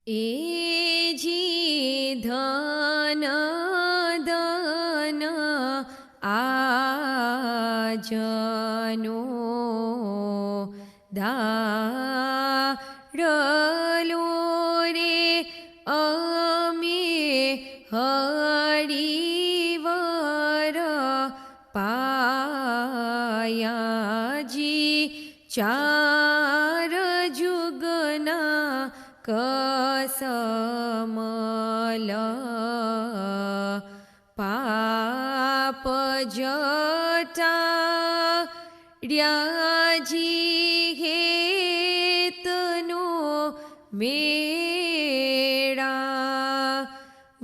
एजी धन दन आजनो दारलो रे अमे हरिवर पायाजी चार जुगना कसमल पाप जटा ड्याजी हेतनो मेरा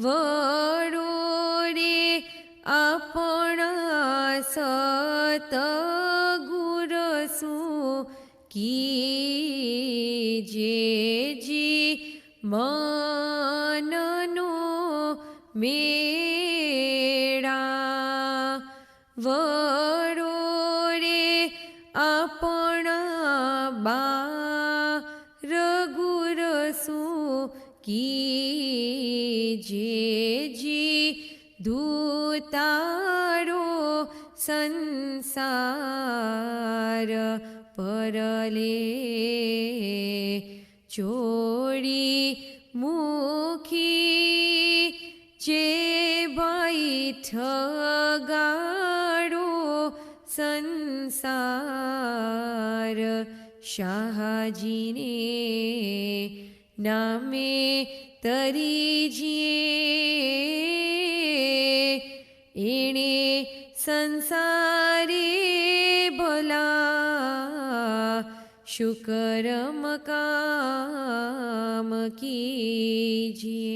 वरो रे अपना सत गुरसु कीजे जी मननो मेरा वरो रे अपना बार गुरसु कीजे जी दूतारो संसार परले चोरी मुखी जे बैठगाड़ो संसार शाहजी ने नामे तरीजिए एणे संसारे भला शुकर मकाम कीजिए.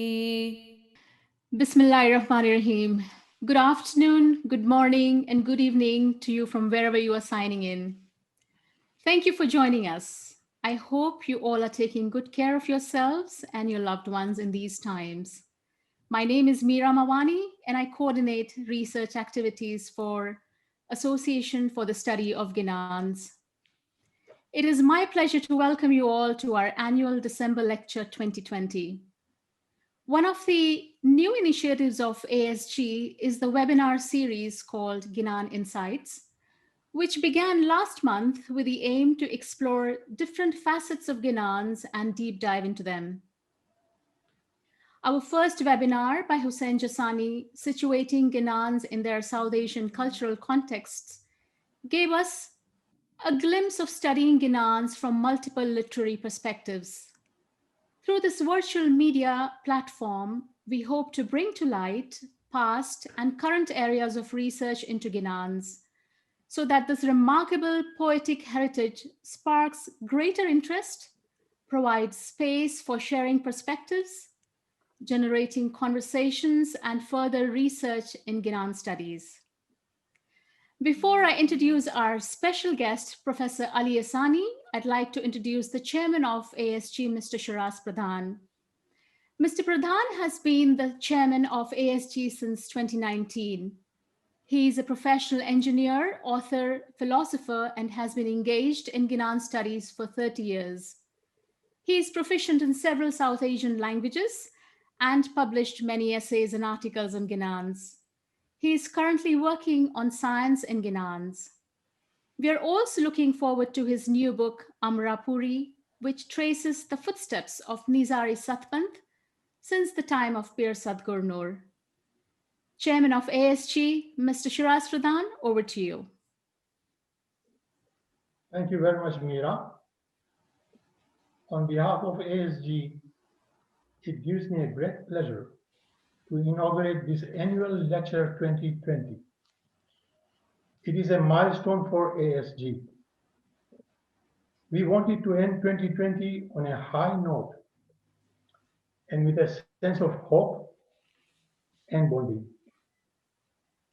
Bismillahirrahmanirrahim. Good afternoon, good morning, and good evening to you from wherever you are signing in. Thank you for joining us. I hope you all are taking good care of yourselves and your loved ones in these times. My name is Meera Mawani, and I coordinate research activities for Association for the Study of Ginans. It is my pleasure to welcome you all to our annual December lecture 2020. One of the new initiatives of ASG is the webinar series called Ginan Insights, which began last month with the aim to explore different facets of Ginans and deep dive into them. Our first webinar by Hussein Asani, situating Ginans in their South Asian cultural contexts, gave us a glimpse of studying Ginans from multiple literary perspectives. Through this virtual media platform, we hope to bring to light past and current areas of research into Ginans, so that this remarkable poetic heritage sparks greater interest, provides space for sharing perspectives, generating conversations and further research in Ginan studies. Before I introduce our special guest, Professor Ali Asani, I'd like to introduce the chairman of ASG, Mr. Shiraz Pradhan. Mr. Pradhan has been the chairman of ASG since 2019. He is a professional engineer, author, philosopher, and has been engaged in Ginan studies for 30 years. He is proficient in several South Asian languages and published many essays and articles on Ginans. He is currently working on science in Ginans. We are also looking forward to his new book, Amrapuri, which traces the footsteps of Nizari Satman since the time of Pir Sadgur Nur. Chairman of ASG, Mr. Shiraz Pradhan, over to you. Thank you very much, Meera. On behalf of ASG, it gives me a great pleasure to inaugurate this annual lecture 2020. It is a milestone for ASG. We wanted to end 2020 on a high note and with a sense of hope and bonding.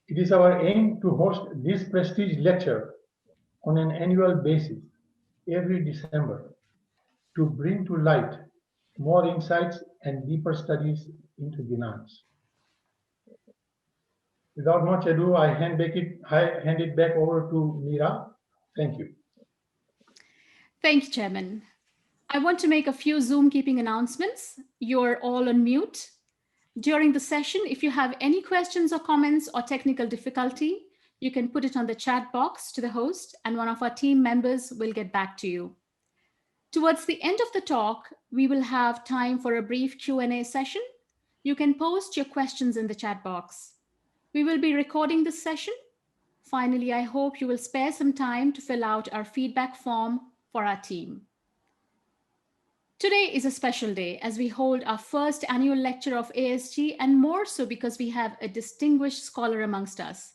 It is our aim to host this prestige lecture on an annual basis every December to bring to light more insights and deeper studies into Ginans. Without much ado, I hand it back over to Meera. Thank you. Thank you, Chairman. I want to make a few Zoom keeping announcements. You're all on mute. During the session, if you have any questions or comments or technical difficulty, you can put it on the chat box to the host and one of our team members will get back to you. Towards the end of the talk, we will have time for a brief Q&A session. You can post your questions in the chat box. We will be recording this session. Finally, I hope you will spare some time to fill out our feedback form for our team. Today is a special day as we hold our first annual lecture of ASG, and more so because we have a distinguished scholar amongst us.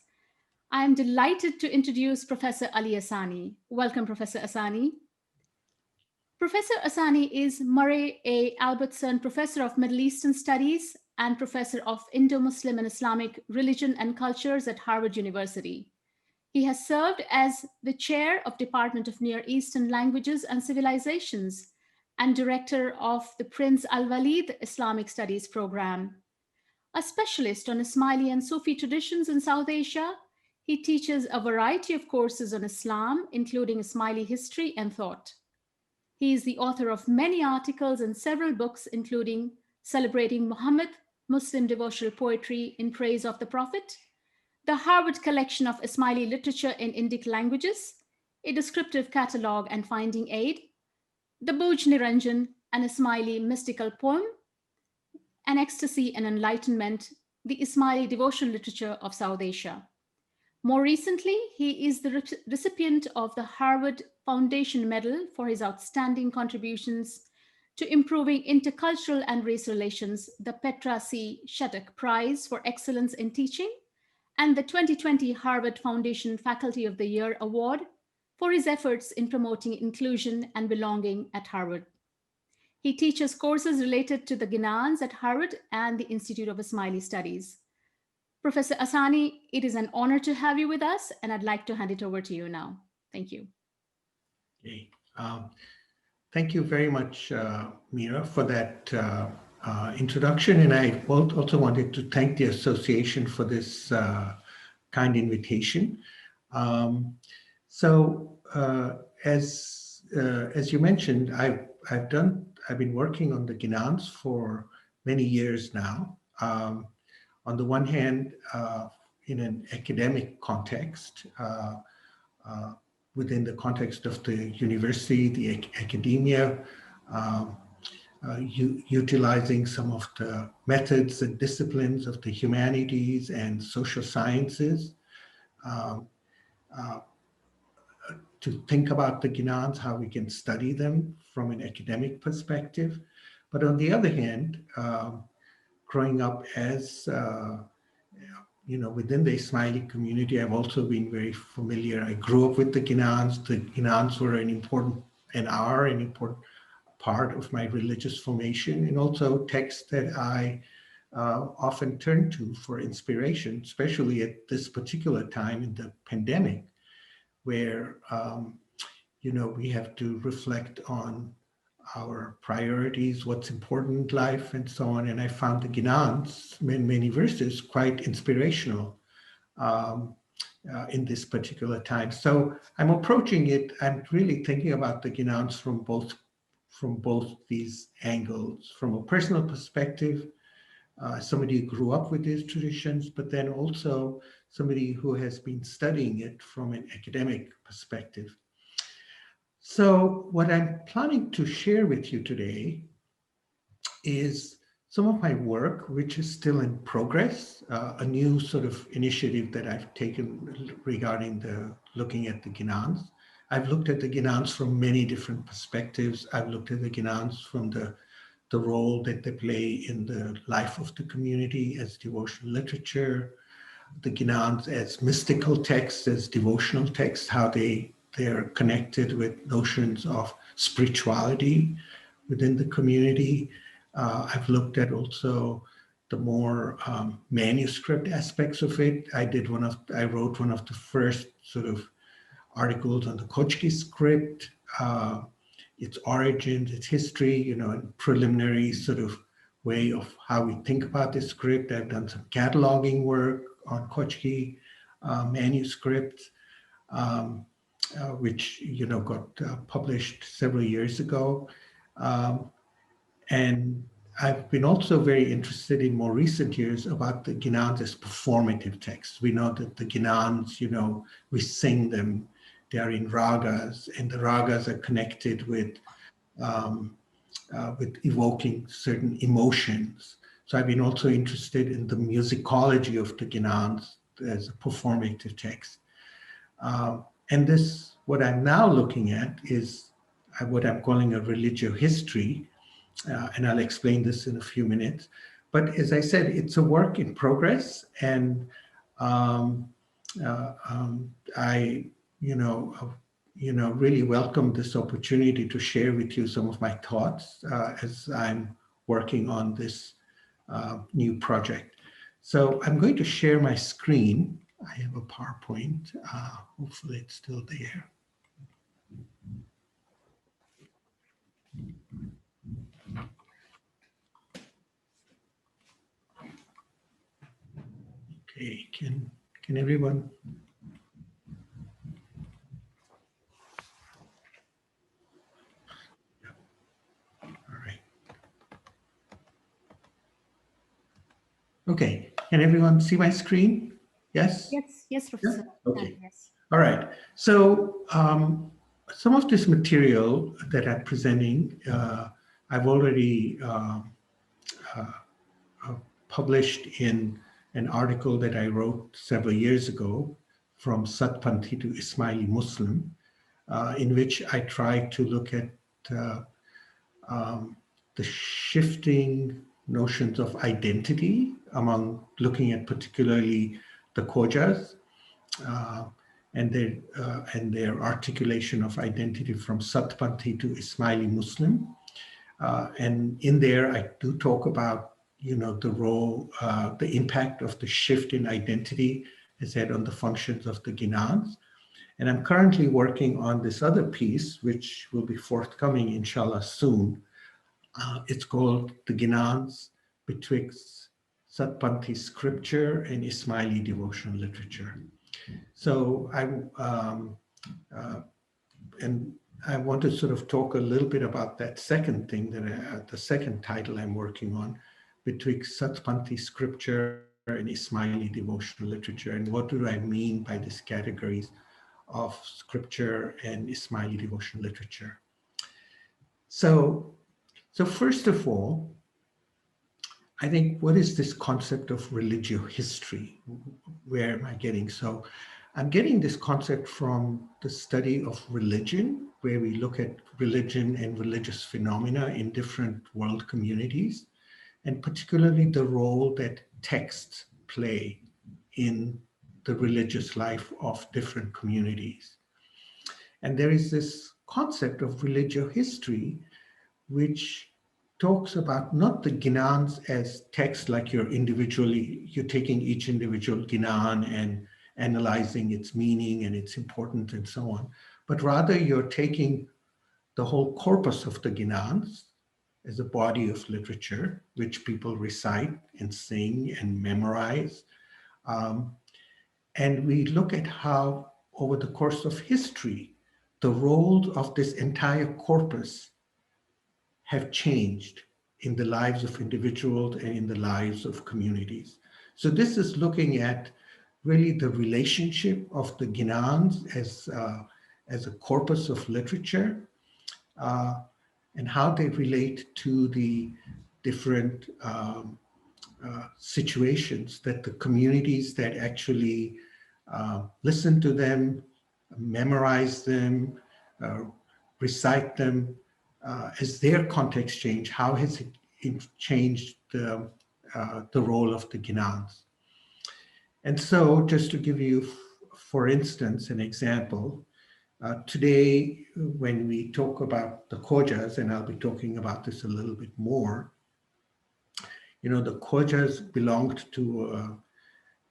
I am delighted to introduce Professor Ali Asani. Welcome, Professor Asani. Professor Asani is Murray A. Albertson Professor of Middle Eastern Studies and Professor of Indo-Muslim and Islamic Religion and Cultures at Harvard University. He has served as the chair of Department of Near Eastern Languages and Civilizations and director of the Prince Al-Walid Islamic Studies program. A specialist on Ismaili and Sufi traditions in South Asia, he teaches a variety of courses on Islam, including Ismaili history and thought. He is the author of many articles and several books, including Celebrating Muhammad, Muslim Devotional Poetry in Praise of the Prophet, the Harvard Collection of Ismaili Literature in Indic Languages, a descriptive catalog and finding aid, the Bouj Niranjan, an Ismaili mystical poem, and Ecstasy and Enlightenment, the Ismaili devotional literature of South Asia. More recently, he is the recipient of the Harvard Foundation Medal for his outstanding contributions to improving intercultural and race relations, the Petra C. Shattuck Prize for Excellence in Teaching, and the 2020 Harvard Foundation Faculty of the Year Award for his efforts in promoting inclusion and belonging at Harvard. He teaches courses related to the Ginans at Harvard and the Institute of Ismaili Studies. Professor Asani, it is an honor to have you with us, and I'd like to hand it over to you now. Thank you. Okay. Thank you very much, Meera, for that introduction. And I also wanted to thank the association for this kind invitation. As you mentioned, I've been working on the Ginans for many years now. On the one hand, in an academic context, within the context of the university, the academia, utilizing some of the methods and disciplines of the humanities and social sciences to think about the Ginans, how we can study them from an academic perspective. But on the other hand, growing up as, within the Ismaili community, I've also been very familiar. I grew up with the Ginans. The Ginans were an important part of my religious formation, and also texts that I often turn to for inspiration, especially at this particular time in the pandemic, where, we have to reflect on our priorities, what's important in life, and so on. And I found the Ginans, many verses, quite inspirational in this particular time. So I'm approaching it, I'm really thinking about the Ginans from both these angles, from a personal perspective, somebody who grew up with these traditions, but then also somebody who has been studying it from an academic perspective. So what I'm planning to share with you today is some of my work, which is still in progress, a new sort of initiative that I've taken regarding looking at the Ginans. I've looked at the Ginans from many different perspectives. I've looked at the Ginans from the role that they play in the life of the community as devotional literature, the Ginans as mystical texts, as devotional texts, how they're connected with notions of spirituality within the community. I've looked at also the more manuscript aspects of it. I wrote one of the first sort of articles on the Kochki script, its origins, its history, and preliminary sort of way of how we think about this script. I've done some cataloging work on Kochki manuscripts, which got published several years ago. And I've been also very interested in more recent years about the Ginans as performative texts. We know that the Ginans, we sing them, they are in ragas, and the ragas are connected with evoking certain emotions. So I've been also interested in the musicology of the Ginans as a performative text. And this, what I'm now looking at is what I'm calling a religiohistory, and I'll explain this in a few minutes. But as I said, it's a work in progress, and I, really welcome this opportunity to share with you some of my thoughts as I'm working on this new project. So I'm going to share my screen. I have a PowerPoint. Hopefully it's still there. Okay, can everyone? All right. Okay, can everyone see my screen? Yes? Yes, Professor. Yeah? Okay. Yes. All right. So some of this material that I'm presenting, I've already published in an article that I wrote several years ago, From Satpanthi to Ismaili Muslim, in which I try to look at the shifting notions of identity looking at particularly the Khojas, and their articulation of identity from Satpanthi to Ismaili Muslim. And in there, I do talk about, the role, the impact of the shift in identity has had on the functions of the Ginans. And I'm currently working on this other piece, which will be forthcoming, inshallah, soon. It's called The Ginans Betwixt Satpanthi Scripture and Ismaili Devotional Literature. So and I want to sort of talk a little bit about that second thing, the second title I'm working on, Betwixt Satpanthi Scripture and Ismaili Devotional Literature. And what do I mean by these categories of scripture and Ismaili devotional literature? So first of all, I think, what is this concept of religiohistory? Where am I getting? So I'm getting this concept from the study of religion, where we look at religion and religious phenomena in different world communities, and particularly the role that texts play in the religious life of different communities. And there is this concept of religiohistory, which talks about not the Ginans as text, like you're taking each individual Ginan and analyzing its meaning and its importance and so on, but rather you're taking the whole corpus of the Ginans as a body of literature, which people recite and sing and memorize. And we look at how, over the course of history, the roles of this entire corpus have changed in the lives of individuals and in the lives of communities. So this is looking at really the relationship of the Ginans as a corpus of literature, and how they relate to the different situations that the communities that actually listen to them, memorize them, recite them, as their context change, how has it changed the role of the Ginans? And so, just to give you, for instance, an example, today, when we talk about the Khojas, and I'll be talking about this a little bit more, the Khojas belonged to,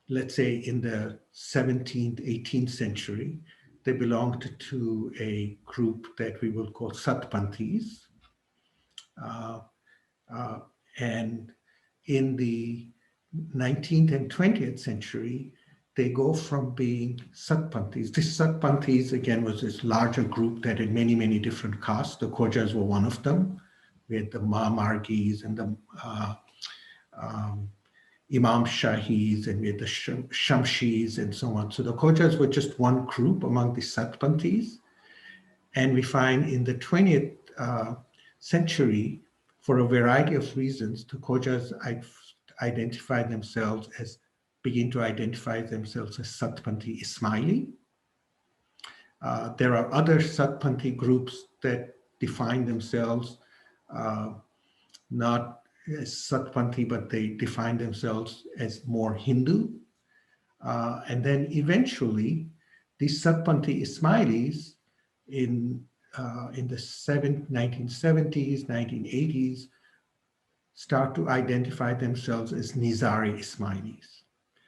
let's say, in the 17th, 18th century, they belonged to a group that we will call Satpanthis. And in the 19th and 20th century, they go from being Satpanthis. This Satpanthis, again, was this larger group that had many, many different castes. The Khojas were one of them. we had the Margis and the Imam Shahis, and we had the Shamshis and so on. So the Khojas were just one group among the Satpantis. And we find in the 20th century, for a variety of reasons, the Khojas begin to identify themselves as Satpanti Ismaili. There are other Satpanti groups that define themselves not as Satpanti, but they define themselves as more Hindu. And then eventually, these Satpanti Ismailis in the 1970s, 1980s, start to identify themselves as Nizari Ismailis.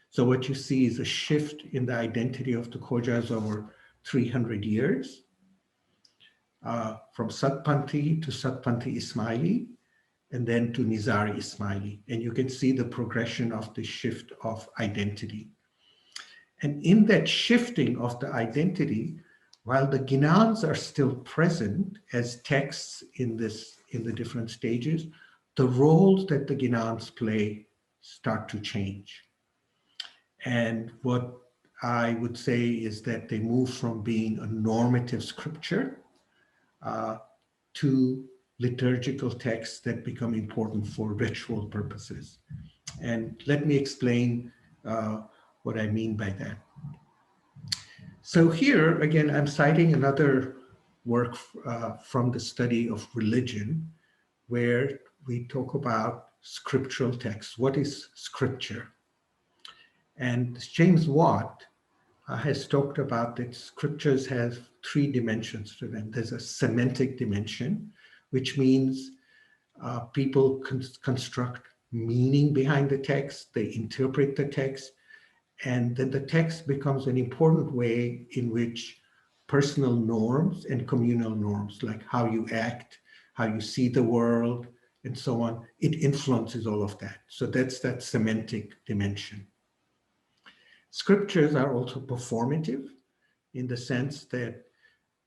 So what you see is a shift in the identity of the Khojas over 300 years, from Satpanti to Satpanti Ismaili, and then to Nizari Ismaili. And you can see the progression of the shift of identity. And in that shifting of the identity, while the Ginans are still present as texts in the different stages, the roles that the Ginans play start to change. And what I would say is that they move from being a normative scripture to liturgical texts that become important for ritual purposes. And let me explain what I mean by that. So here, again, I'm citing another work from the study of religion, where we talk about scriptural texts. What is scripture? And James Watt has talked about that scriptures have three dimensions to them. There's a semantic dimension, which means people construct meaning behind the text, they interpret the text, and then the text becomes an important way in which personal norms and communal norms, like how you act, how you see the world, and so on, it influences all of that. So that's that semantic dimension. Scriptures are also performative in the sense that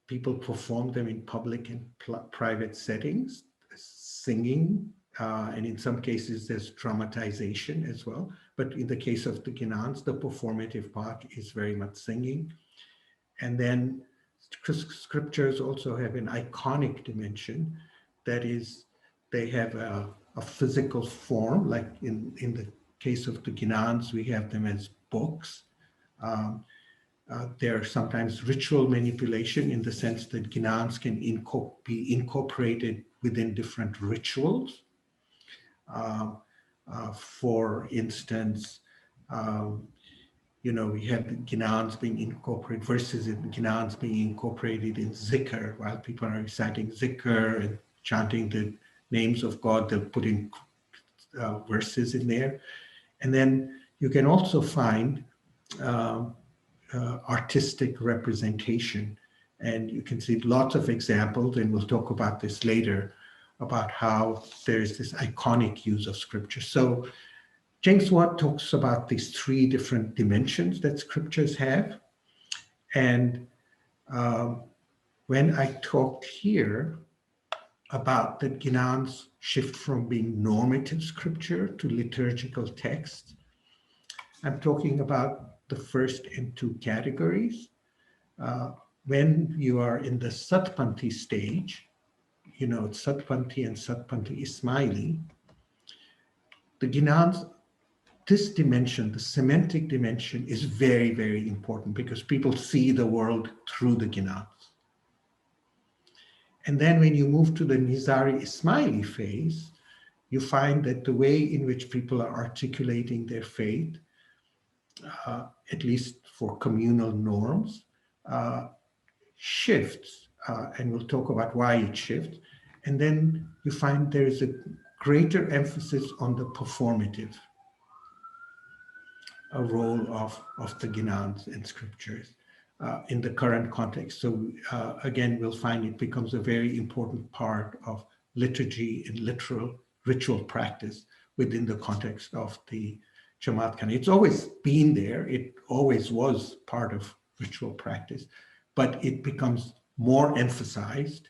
people perform them in public and private settings, singing, and in some cases there's dramatization as well. But in the case of the Ginans, the performative part is very much singing. And then scriptures also have an iconic dimension. That is, they have a physical form, like in the case of the Ginans, we have them as books. They're sometimes ritual manipulation in the sense that Ginans can be incorporated within different rituals. For instance, we have the Ginans being incorporated, verses in Ginans being incorporated in Zikr. While people are reciting Zikr and chanting the names of God, they'll put in verses in there. And then you can also find artistic representation. And you can see lots of examples, and we'll talk about this later, about how there's this iconic use of scripture. So James Watt talks about these three different dimensions that scriptures have. And when I talked here about that Ginans shift from being normative scripture to liturgical text, I'm talking about the first and two categories. When you are in the Satpanti stage, Satpanti and Satpanti Ismaili, the Ginans, this dimension, the semantic dimension, is very, very important because people see the world through the Ginans. And then when you move to the Nizari Ismaili phase, you find that the way in which people are articulating their faith, at least for communal norms, shifts, and we'll talk about why it shifts. And then you find there's a greater emphasis on the performative role of the Ginans and scriptures in the current context. So again, we'll find it becomes a very important part of liturgy and ritual practice within the context of the Jamaat Khana. It's always been there. It always was part of ritual practice, but it becomes more emphasized.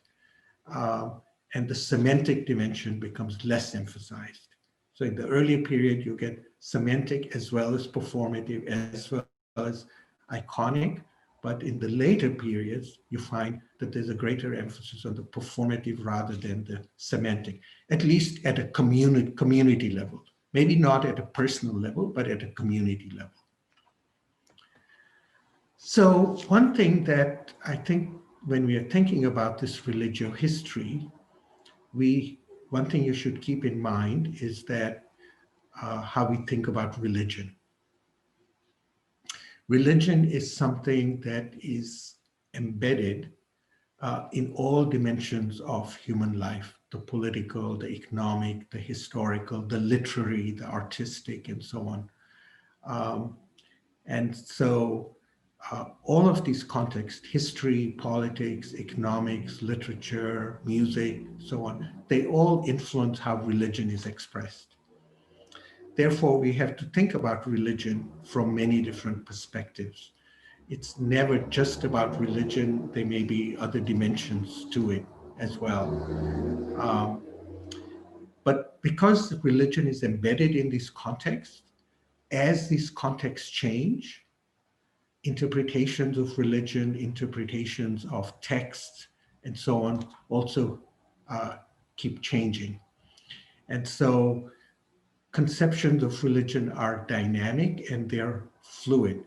and the semantic dimension becomes less emphasized. So in the earlier period, you get semantic as well as performative, as well as iconic. But in the later periods, you find that there's a greater emphasis on the performative rather than the semantic, at least at a community level. Maybe not at a personal level, but at a community level. So one thing that I think when we are thinking about this religiohistory, one thing you should keep in mind is that how we think about religion. Religion is something that is embedded in all dimensions of human life, the political, the economic, the historical, the literary, the artistic, and so on. And so all of these contexts, history, politics, economics, literature, music, so on, they all influence how religion is expressed. Therefore, we have to think about religion from many different perspectives. It's never just about religion. There may be other dimensions to it as well. But because religion is embedded in this context, as these contexts change, interpretations of religion, interpretations of texts, and so on also keep changing. And so conceptions of religion are dynamic and they're fluid.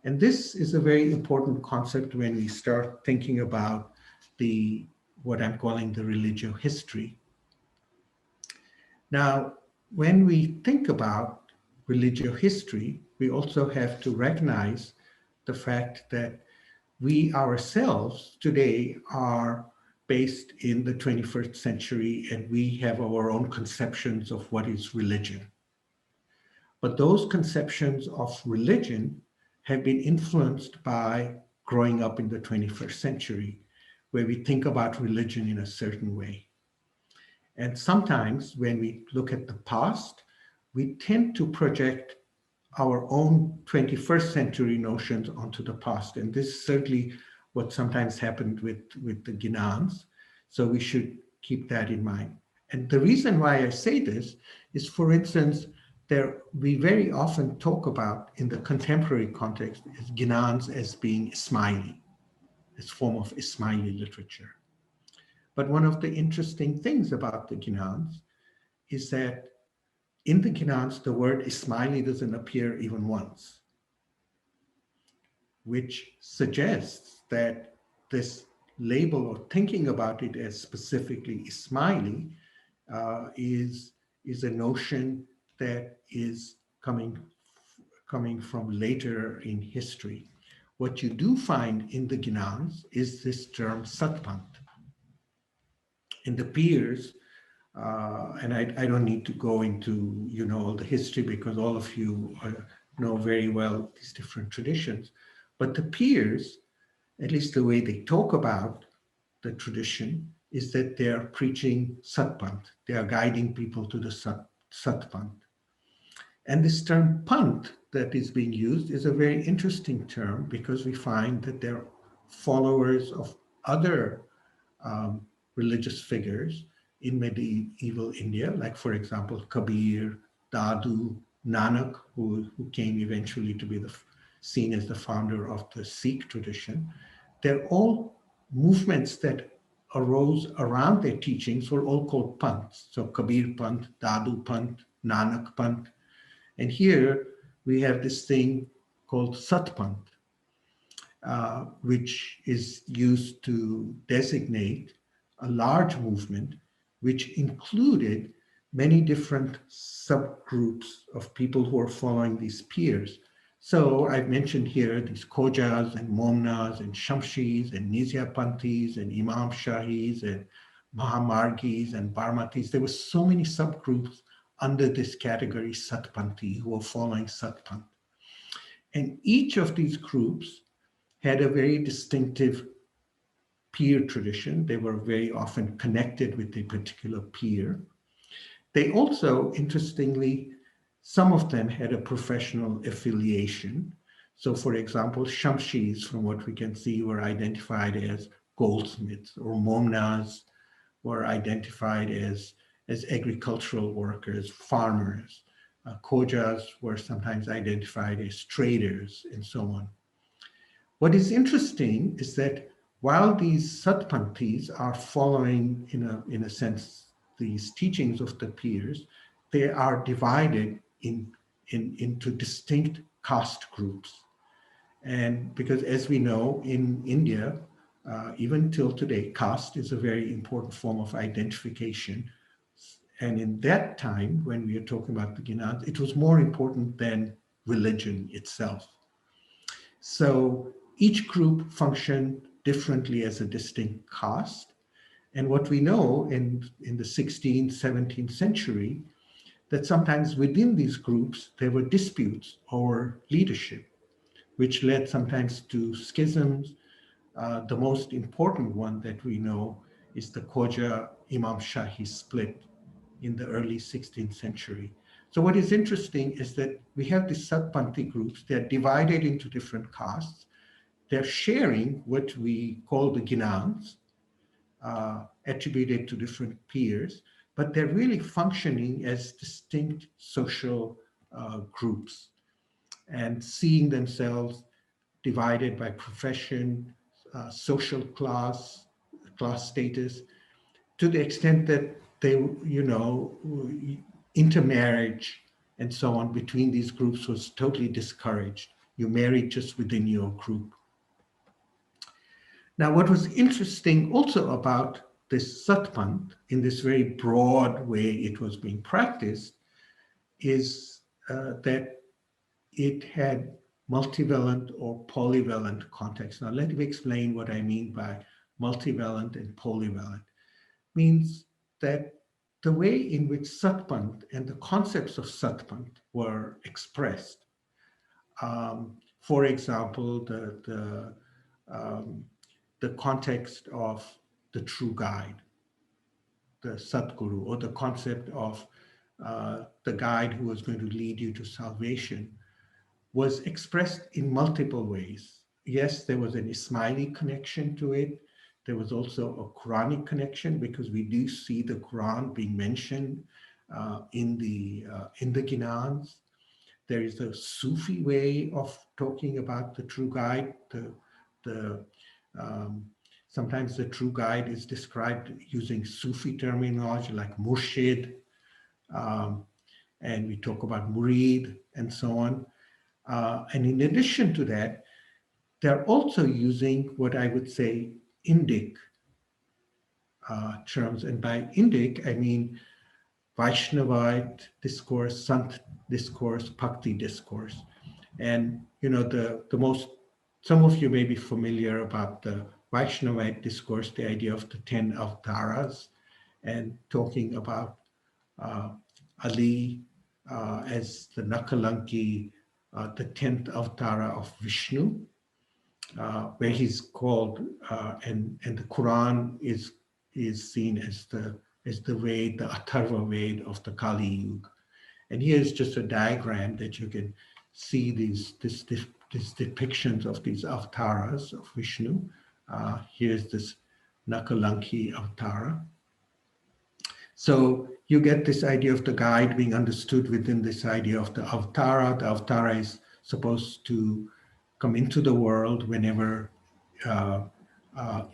And this is a very important concept when we start thinking about what I'm calling the religiohistory. Now, when we think about religiohistory, we also have to recognize the fact that we ourselves today are based in the 21st century, and we have our own conceptions of what is religion. But those conceptions of religion have been influenced by growing up in the 21st century, where we think about religion in a certain way. And sometimes when we look at the past, we tend to project our own 21st century notions onto the past. And this is certainly what sometimes happened with the Ginans. So we should keep that in mind. And the reason why I say this is, for instance, we very often talk about, in the contemporary context, as Ginans as being Ismaili, this form of Ismaili literature. But one of the interesting things about the Ginans is that in the Ginans, the word Ismaili doesn't appear even once, which suggests that this label, or thinking about it as specifically Ismaili, is a notion that is coming from later in history. What you do find in the Ginans is this term Satman. In the peers, and I don't need to go into all the history, because all of you know very well these different traditions. But the peers, at least the way they talk about the tradition, is that they are preaching Satpant. They are guiding people to the Satpant. And this term Pant that is being used is a very interesting term, because we find that they're followers of other religious figures in medieval India, like, for example, Kabir, Dadu, Nanak, who came eventually to be seen as the founder of the Sikh tradition. They're all movements that arose around their teachings, were all called Pants. So Kabir Pant, Dadu Pant, Nanak Pant. And here we have this thing called Satpant, which is used to designate a large movement which included many different subgroups of people who are following these peers. So I've mentioned here these Khojas and Momnas and Shamshis and Nizyapantis and Imam Shahis and Mahamargis and Barmatis. There were so many subgroups under this category Satpanti who were following Satpant. And each of these groups had a very distinctive peer tradition. They were very often connected with a particular peer. They also, interestingly, some of them had a professional affiliation. So, for example, Shamshis, from what we can see, were identified as goldsmiths, or Momnas were identified as agricultural workers, farmers. Khojas were sometimes identified as traders, and so on. What is interesting is that while these Satpanthis are following, in a sense, these teachings of the peers, they are divided into distinct caste groups. And because, as we know, in India, even till today, caste is a very important form of identification. And in that time, when we are talking about the Ginans, it was more important than religion itself. So each group functioned differently as a distinct caste. And what we know in the 16th, 17th century, that sometimes within these groups, there were disputes over leadership, which led sometimes to schisms. The most important one that we know is the Khoja Imam Shahi split in the early 16th century. So what is interesting is that we have these Satpanthi groups. They're divided into different castes. They're sharing what we call the Ginans, attributed to different peers, but they're really functioning as distinct social groups and seeing themselves divided by profession, social class status, to the extent that they, intermarriage and so on between these groups was totally discouraged. You married just within your group. Now, what was interesting also about this Satpanth, in this very broad way it was being practiced, is that it had multivalent or polyvalent context. Now, let me explain what I mean by multivalent and polyvalent. It means that the way in which Satpanth and the concepts of Satpanth were expressed, for example, the context of the true guide, the Satguru, or the concept of the guide who was going to lead you to salvation, was expressed in multiple ways. Yes, there was an Ismaili connection to it. There was also a Quranic connection, because we do see the Quran being mentioned in the Ginans. There is a Sufi way of talking about the true guide. Sometimes the true guide is described using Sufi terminology like murshid, and we talk about murid and so on. And in addition to that, they're also using what I would say Indic terms. And by Indic, I mean Vaishnavite discourse, Sant discourse, Bhakti discourse. And, some of you may be familiar about the Vaishnavite discourse, the idea of the 10 avatars, and talking about Ali as the Nakalanki, the 10th avatar of Vishnu, where he's called, and the Quran is seen as the Ved, the Atharva Ved of the Kali Yuga. And here's just a diagram that you can see these depictions of these avatars of Vishnu. Here's this Nakalanki avatara. So you get this idea of the guide being understood within this idea of the avatara. The avatara is supposed to come into the world whenever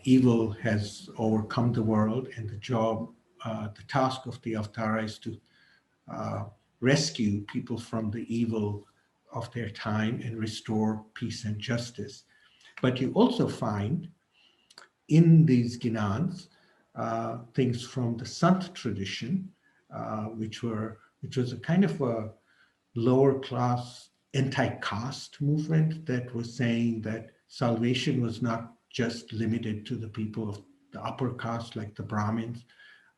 evil has overcome the world, and the task of the avatara is to rescue people from the evil of their time and restore peace and justice. But you also find in these Ginans things from the Sant tradition, which was a kind of a lower class anti-caste movement that was saying that salvation was not just limited to the people of the upper caste like the Brahmins,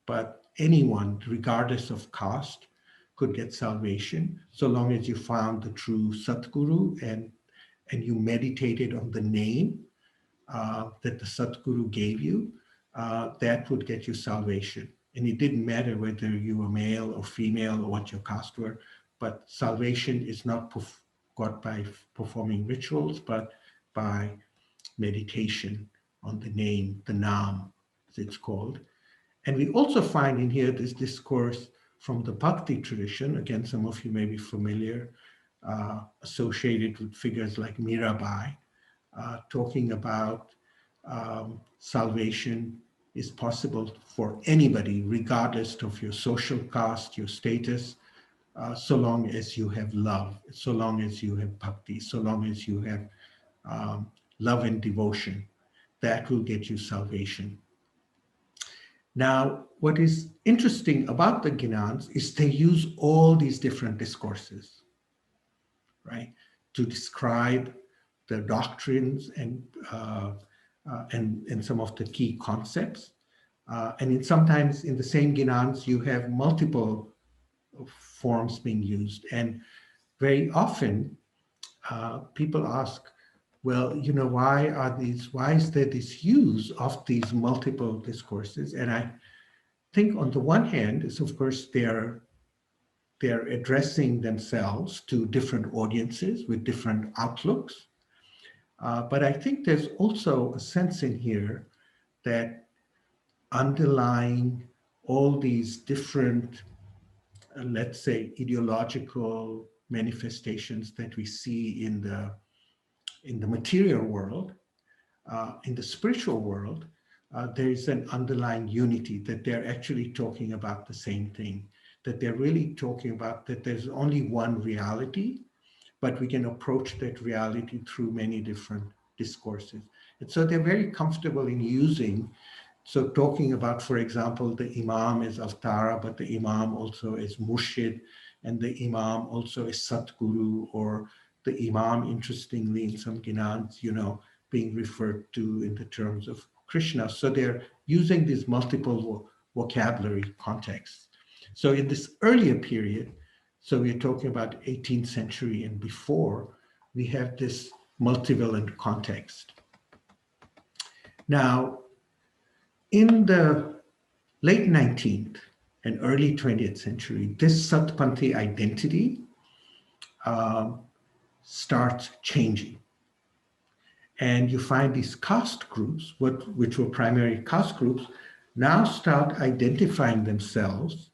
but anyone, regardless of caste, could get salvation so long as you found the true Satguru and you meditated on the name that the Satguru gave you. That would get you salvation. And it didn't matter whether you were male or female or what your caste were, but salvation is not got by performing rituals, but by meditation on the name, the Naam, as it's called. And we also find in here this discourse from the Bhakti tradition. Again, some of you may be familiar, associated with figures like Mirabai, talking about salvation is possible for anybody, regardless of your social caste, your status, so long as you have love, so long as you have bhakti, so long as you have love and devotion, that will get you salvation. Now, what is interesting about the Ginans is they use all these different discourses, right, to describe the doctrines and some of the key concepts. And sometimes in the same Ginans, you have multiple forms being used. And very often, people ask, well, why is there this use of these multiple discourses? And I think on the one hand is, of course, they're addressing themselves to different audiences with different outlooks. But I think there's also a sense in here that underlying all these different, let's say, ideological manifestations that we see in the material world, in the spiritual world, there is an underlying unity, that they're actually talking about the same thing, that they're really talking about that there's only one reality, but we can approach that reality through many different discourses. And so they're very comfortable in using, so talking about, for example, the Imam as Avtara, but the Imam also as Murshid, and the Imam also as Satguru, or the Imam, interestingly, in some Ginans, being referred to in the terms of Krishna. So they're using these multiple vocabulary contexts. So in this earlier period, so we're talking about 18th century and before, we have this multivalent context. Now, in the late 19th and early 20th century, this Satpanthi identity starts changing. And you find these caste groups, which were primary caste groups, now start identifying themselves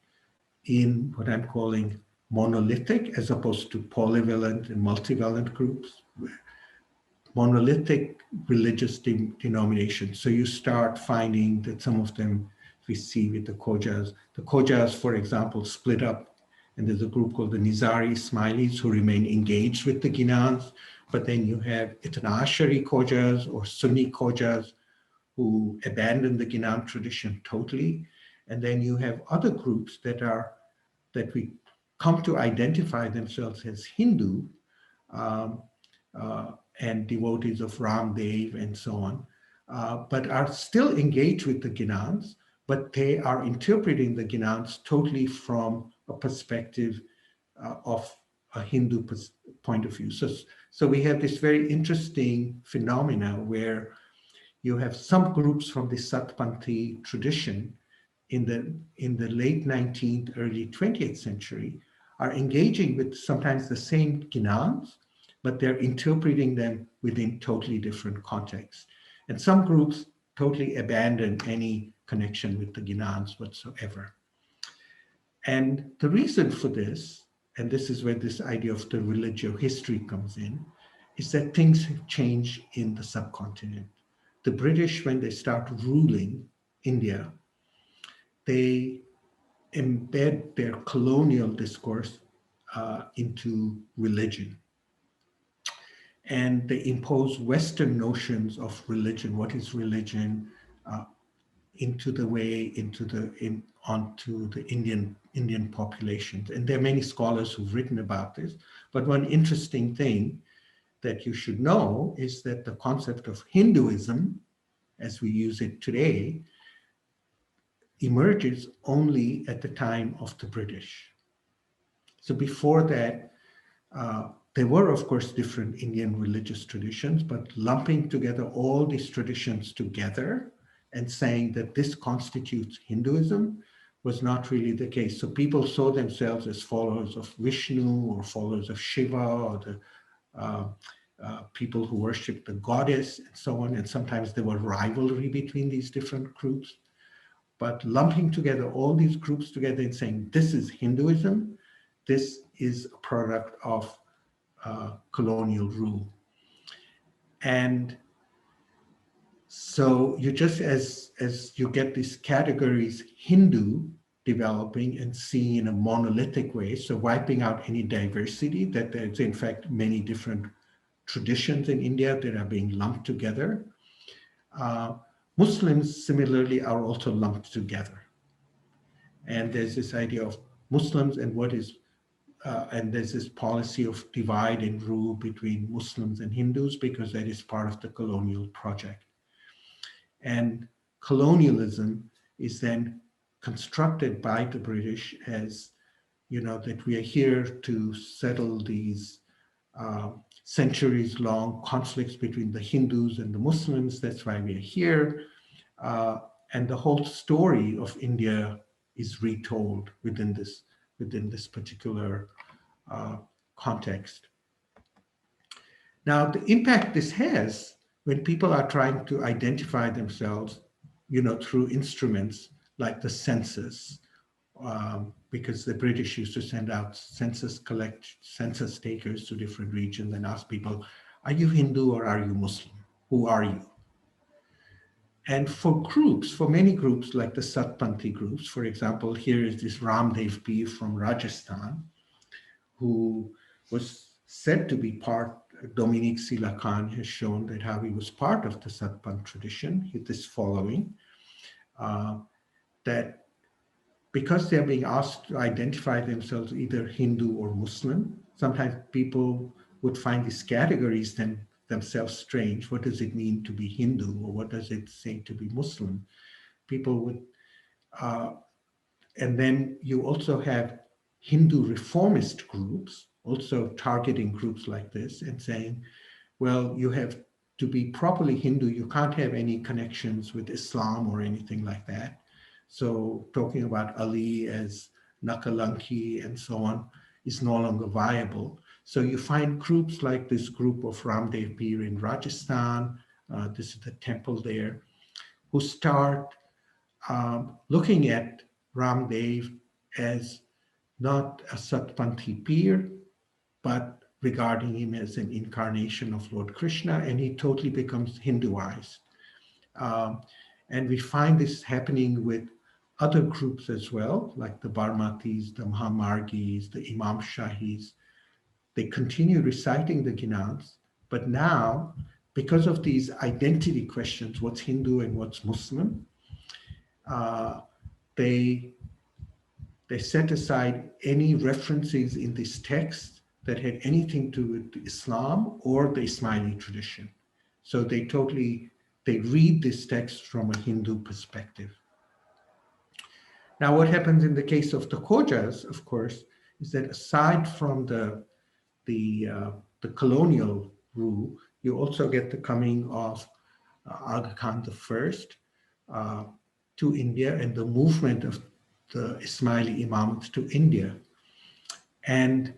in what I'm calling monolithic, as opposed to polyvalent and multivalent groups, monolithic religious denominations. So you start finding that some of them we see with the Khojas. The Khojas, for example, split up, and there's a group called the Nizari Ismailis who remain engaged with the Ginans. But then you have Itna Ashari Khojas or Sunni Khojas who abandon the Ginan tradition totally. And then you have other groups that we come to identify themselves as Hindu and devotees of Ramdev and so on, but are still engaged with the Ginans, but they are interpreting the Ginans totally from a perspective of a Hindu point of view. So we have this very interesting phenomena where you have some groups from the Satpanthi tradition in the late 19th, early 20th century are engaging with sometimes the same Ginans, but they're interpreting them within totally different contexts. And some groups totally abandon any connection with the Ginans whatsoever. And the reason for this, and this is where this idea of the religiohistory comes in, is that things have changed in the subcontinent. The British, when they start ruling India, they embed their colonial discourse into religion. And they impose Western notions of religion, what is religion, onto the Indian populations. And there are many scholars who've written about this. But one interesting thing that you should know is that the concept of Hinduism, as we use it today, emerges only at the time of the British. So before that, there were, of course, different Indian religious traditions, but lumping together all these traditions together and saying that this constitutes Hinduism was not really the case. So people saw themselves as followers of Vishnu or followers of Shiva or the people who worship the goddess and so on. And sometimes there were rivalry between these different groups. but lumping together all these groups together and saying, this is Hinduism, this is a product of colonial rule. And so you just, as you get these categories, Hindu developing and seen in a monolithic way, so wiping out any diversity, that there's in fact many different traditions in India that are being lumped together. Muslims similarly are also lumped together. And there's this idea of Muslims and what is, and there's this policy of divide and rule between Muslims and Hindus because that is part of the colonial project. And colonialism is then constructed by the British as, you know, that we are here to settle these centuries-long conflicts between the Hindus and the Muslims. That's why we are here. And the whole story of India is retold within this particular context. Now, the impact this has when people are trying to identify themselves, you know, through instruments like the census, because the British used to send out census takers to different regions and ask people, are you Hindu or are you Muslim? Who are you? And for groups, for many groups like the Satpanthi groups, for example, here is this Ramdev Peer from Rajasthan, who was said to be part, Dominique Silakan has shown that how he was part of the Satpan tradition, this following, that because they're being asked to identify themselves either Hindu or Muslim, sometimes people would find these categories themselves strange. What does it mean to be Hindu, or what does it say to be Muslim? People would, and then you also have Hindu reformist groups also targeting groups like this and saying, well, you have to be properly Hindu, you can't have any connections with Islam or anything like that. So talking about Ali as Nakalanki and so on is no longer viable. So you find groups like this group of Ramdev Peer in Rajasthan, this is the temple there, who start looking at Ramdev as not a Satpanthi Peer, but regarding him as an incarnation of Lord Krishna, and he totally becomes Hinduized. And we find this happening with other groups as well, like the Barmatis, the Mahamargis, the Imam Shahis. They continue reciting the Ginans, but now, because of these identity questions, what's Hindu and what's Muslim, they set aside any references in this text that had anything to do with Islam or the Ismaili tradition. So they read this text from a Hindu perspective. Now, what happens in the case of the Khojas, of course, is that aside from the colonial rule, you also get the coming of Aga Khan I to India and the movement of the Ismaili imamate to India. And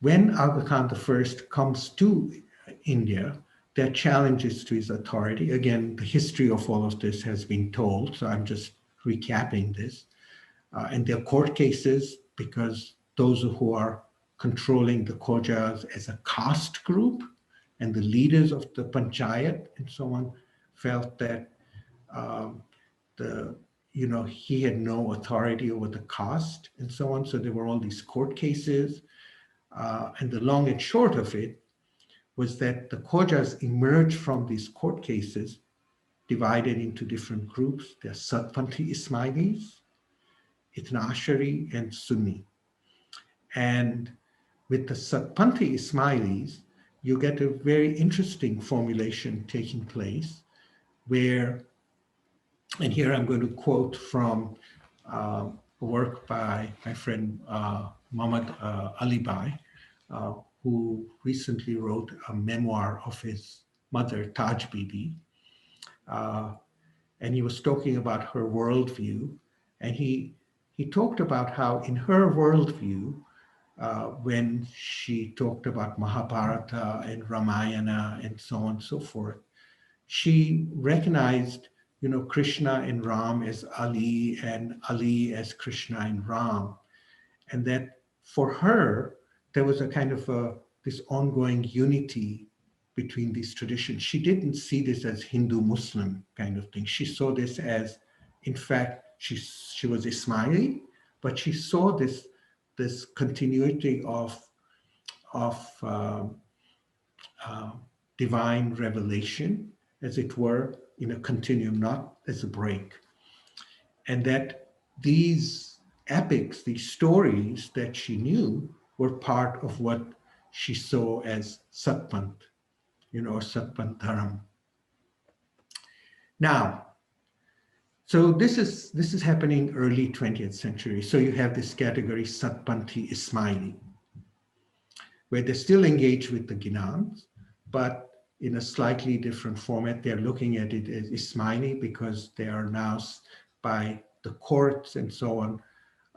when Aga Khan I comes to India, there are challenges to his authority. Again, the history of all of this has been told, so I'm just recapping this. And there are court cases because those who are controlling the Khojas as a caste group and the leaders of the panchayat and so on felt that he had no authority over the caste and so on. So there were all these court cases. And the long and short of it was that the Khojas emerged from these court cases divided into different groups. There are Satpanthi Ismailis, Ithna Ashari, and Sunni. And with the Satpanthi Ismailis, you get a very interesting formulation taking place where, and here I'm going to quote from a work by my friend Muhammad Ali Bhai, who recently wrote a memoir of his mother, Taj Bibi. And he was talking about her worldview. And he talked about how in her worldview, when she talked about Mahabharata and Ramayana and so on and so forth, she recognized Krishna and Ram as Ali and Ali as Krishna and Ram. And that for her, there was a kind of this ongoing unity between these traditions. She didn't see this as Hindu-Muslim kind of thing. She saw this as, in fact, she was Ismaili, but she saw this continuity of divine revelation, as it were, in a continuum, not as a break. And that these epics, these stories that she knew, were part of what she saw as Satman, or Satman Dharam. Now, so this is happening early 20th century. So you have this category Satpanthi Ismaili, where they still engage with the Ginans, but in a slightly different format. They're looking at it as Ismaili because they are now, by the courts and so on,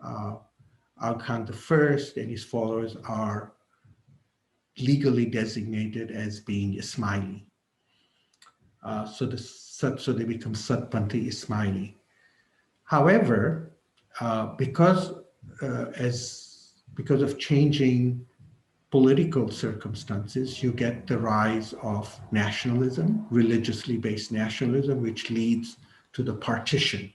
Al Khan I and his followers are legally designated as being Ismaili. So they become Satpanthi Ismaili. However, because of changing political circumstances, you get the rise of nationalism, religiously based nationalism, which leads to the partition.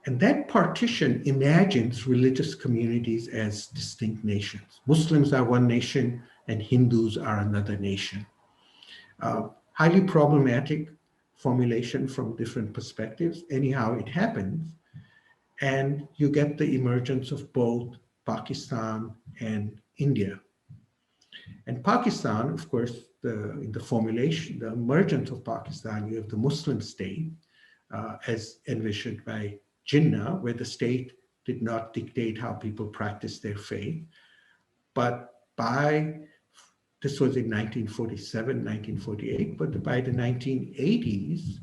And that partition imagines religious communities as distinct nations. Muslims are one nation and Hindus are another nation. Highly problematic formulation from different perspectives. Anyhow, it happens. And you get the emergence of both Pakistan and India. And Pakistan, of course, in the formulation, the emergence of Pakistan, you have the Muslim state as envisioned by Jinnah, where the state did not dictate how people practice their faith. But this was in 1947, 1948, but by the 1980s,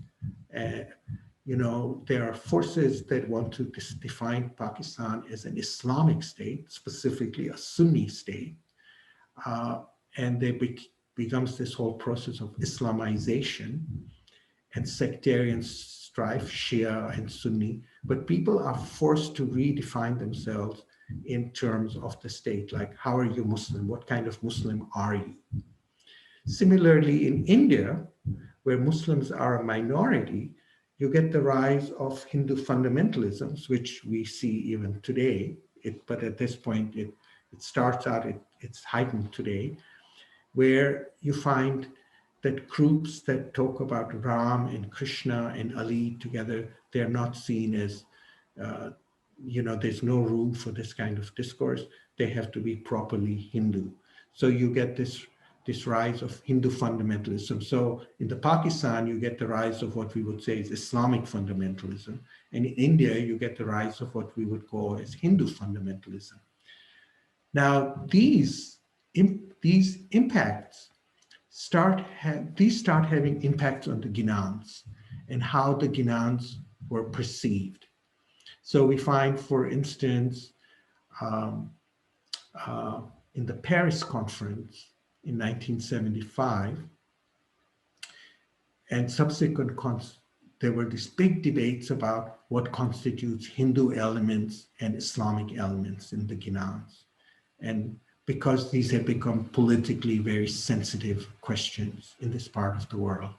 there are forces that want to define Pakistan as an Islamic state, specifically a Sunni state. And there becomes this whole process of Islamization and sectarian strife, Shia and Sunni. But people are forced to redefine themselves in terms of the state, like, how are you Muslim? What kind of Muslim are you? Similarly, in India, where Muslims are a minority, you get the rise of Hindu fundamentalisms, which we see even today. But at this point, it starts out, it's heightened today, where you find that groups that talk about Ram and Krishna and Ali together, they're not seen as, there's no room for this kind of discourse. They have to be properly Hindu. So you get this rise of Hindu fundamentalism. So in the Pakistan, you get the rise of what we would say is Islamic fundamentalism. And in India, you get the rise of what we would call as Hindu fundamentalism. Now, these impacts start having impacts on the Ginans and how the Ginans were perceived. So we find, for instance, in the Paris conference in 1975, and subsequent there were these big debates about what constitutes Hindu elements and Islamic elements in the Ginans. And because these have become politically very sensitive questions in this part of the world.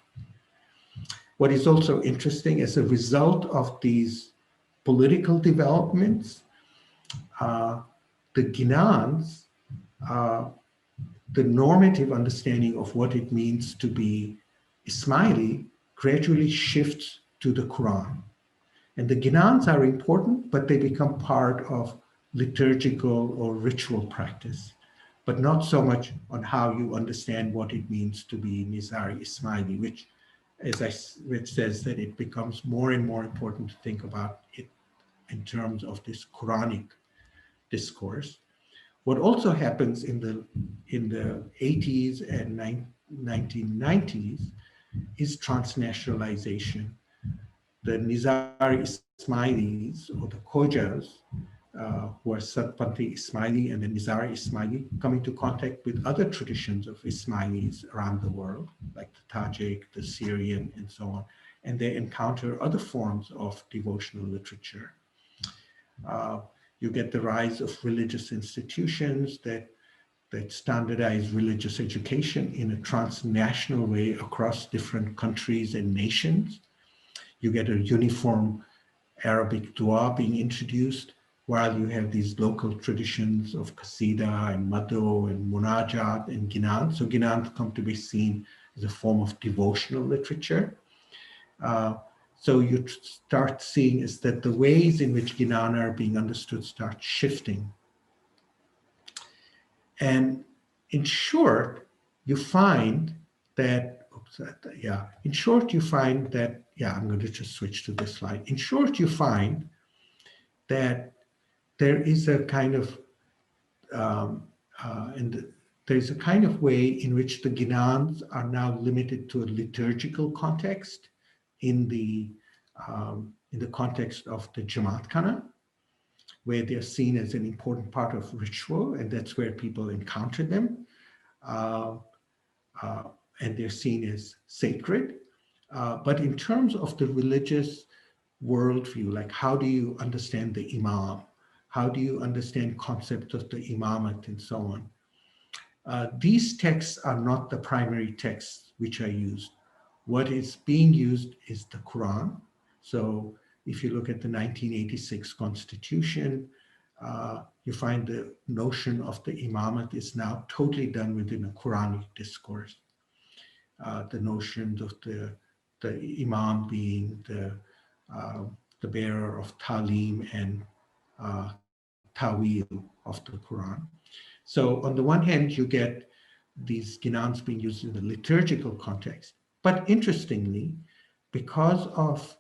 What is also interesting, as a result of these political developments, the Ginans, the normative understanding of what it means to be Ismaili gradually shifts to the Quran. And the Ginans are important, but they become part of liturgical or ritual practice, but not so much on how you understand what it means to be Nizari Ismaili, which says that it becomes more and more important to think about it in terms of this Quranic discourse. What also happens in the 80s and 1990s is transnationalization. The Nizari Ismailis, or the Khojas, who are Satpanthi Ismaili and the Nizari Ismaili, come into contact with other traditions of Ismailis around the world, like the Tajik, the Syrian, and so on. and they encounter other forms of devotional literature. You get the rise of religious institutions that standardize religious education in a transnational way across different countries and nations. You get a uniform Arabic dua being introduced, while you have these local traditions of Qasida and Madhu and Munajat and Ginan. So Ginan come to be seen as a form of devotional literature. So you start seeing is that the ways in which Ginan are being understood start shifting. And in short, you find that, I'm going to just switch to this slide. In short, you find that there is a kind of, there's a kind of way in which the Ginans are now limited to a liturgical context in the context of the Jamaat Khana, where they're seen as an important part of ritual, and that's where people encounter them, and they're seen as sacred. But in terms of the religious worldview, like how do you understand the imam? How do you understand concepts of the imamate and so on? These texts are not the primary texts which are used. What is being used is the Quran. So if you look at the 1986 Constitution, you find the notion of the imamate is now totally done within a Quranic discourse. The notions of the imam being the bearer of talim and tawil of the Quran. So on the one hand, you get these Ginans being used in the liturgical context. But interestingly, because of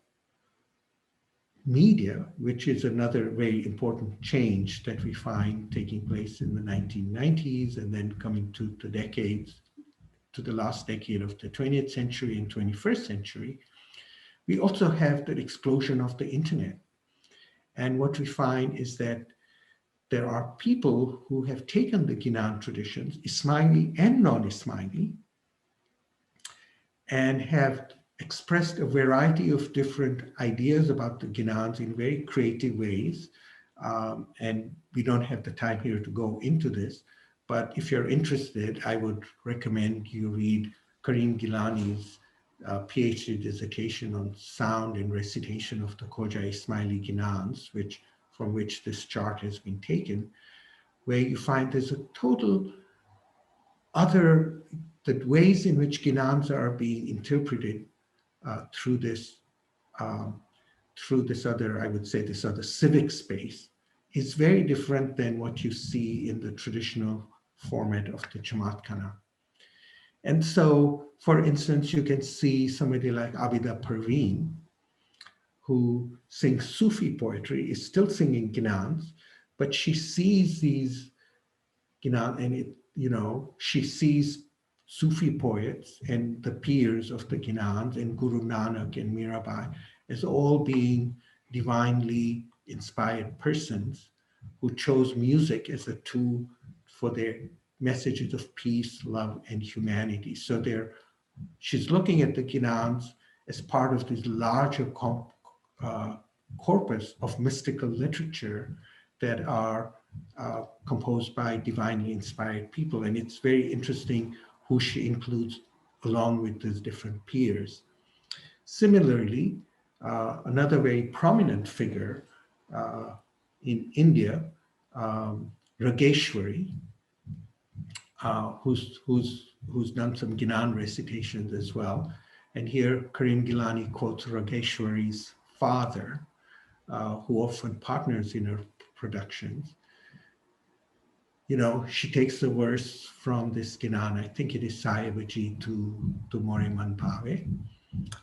media, which is another very important change that we find taking place in the 1990s and then coming to the decades, to the last decade of the 20th century and 21st century, we also have the explosion of the internet. And what we find is that there are people who have taken the Ginan traditions, Ismaili and non-Ismaili, and have expressed a variety of different ideas about the Ginans in very creative ways. And we don't have the time here to go into this, but if you're interested, I would recommend you read Karim Gilani's PhD dissertation on sound and recitation of the Khoja Ismaili Ginans, from which this chart has been taken, where you find there's a total other, the ways in which Ginans are being interpreted through this other, I would say, this other civic space is very different than what you see in the traditional format of the Jamaat Khana. And so, for instance, you can see somebody like Abida Parveen, who sings Sufi poetry, is still singing Ginans, but she sees these Ginan, and she sees Sufi poets and the peers of the Ginans and Guru Nanak and Mirabai as all being divinely inspired persons who chose music as a tool for their messages of peace, love, and humanity. So she's looking at the Ginans as part of this larger corpus of mystical literature that are composed by divinely inspired people. And it's very interesting who she includes along with these different peers. Similarly, another very prominent figure in India, Rageshwari, who's done some Ginan recitations as well. And here Karim Gilani quotes Rageshwari's father, who often partners in her productions. She takes the verse from this Ginan, I think it is Sahibaji to More Manpave,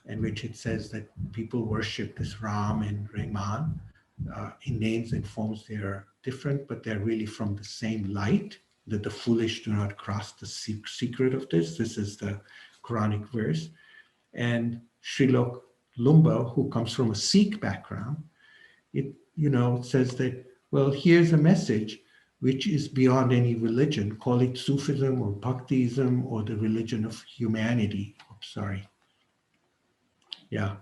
in which it says that people worship this Ram and Rahman in names and forms. They are different, but they're really from the same light, that the foolish do not cross the secret of this. This is the Quranic verse. And Srilok Lumba, who comes from a Sikh background, it says that, well, here's a message which is beyond any religion. Call it Sufism or Bhaktism or the religion of humanity. Oops, sorry. Yeah,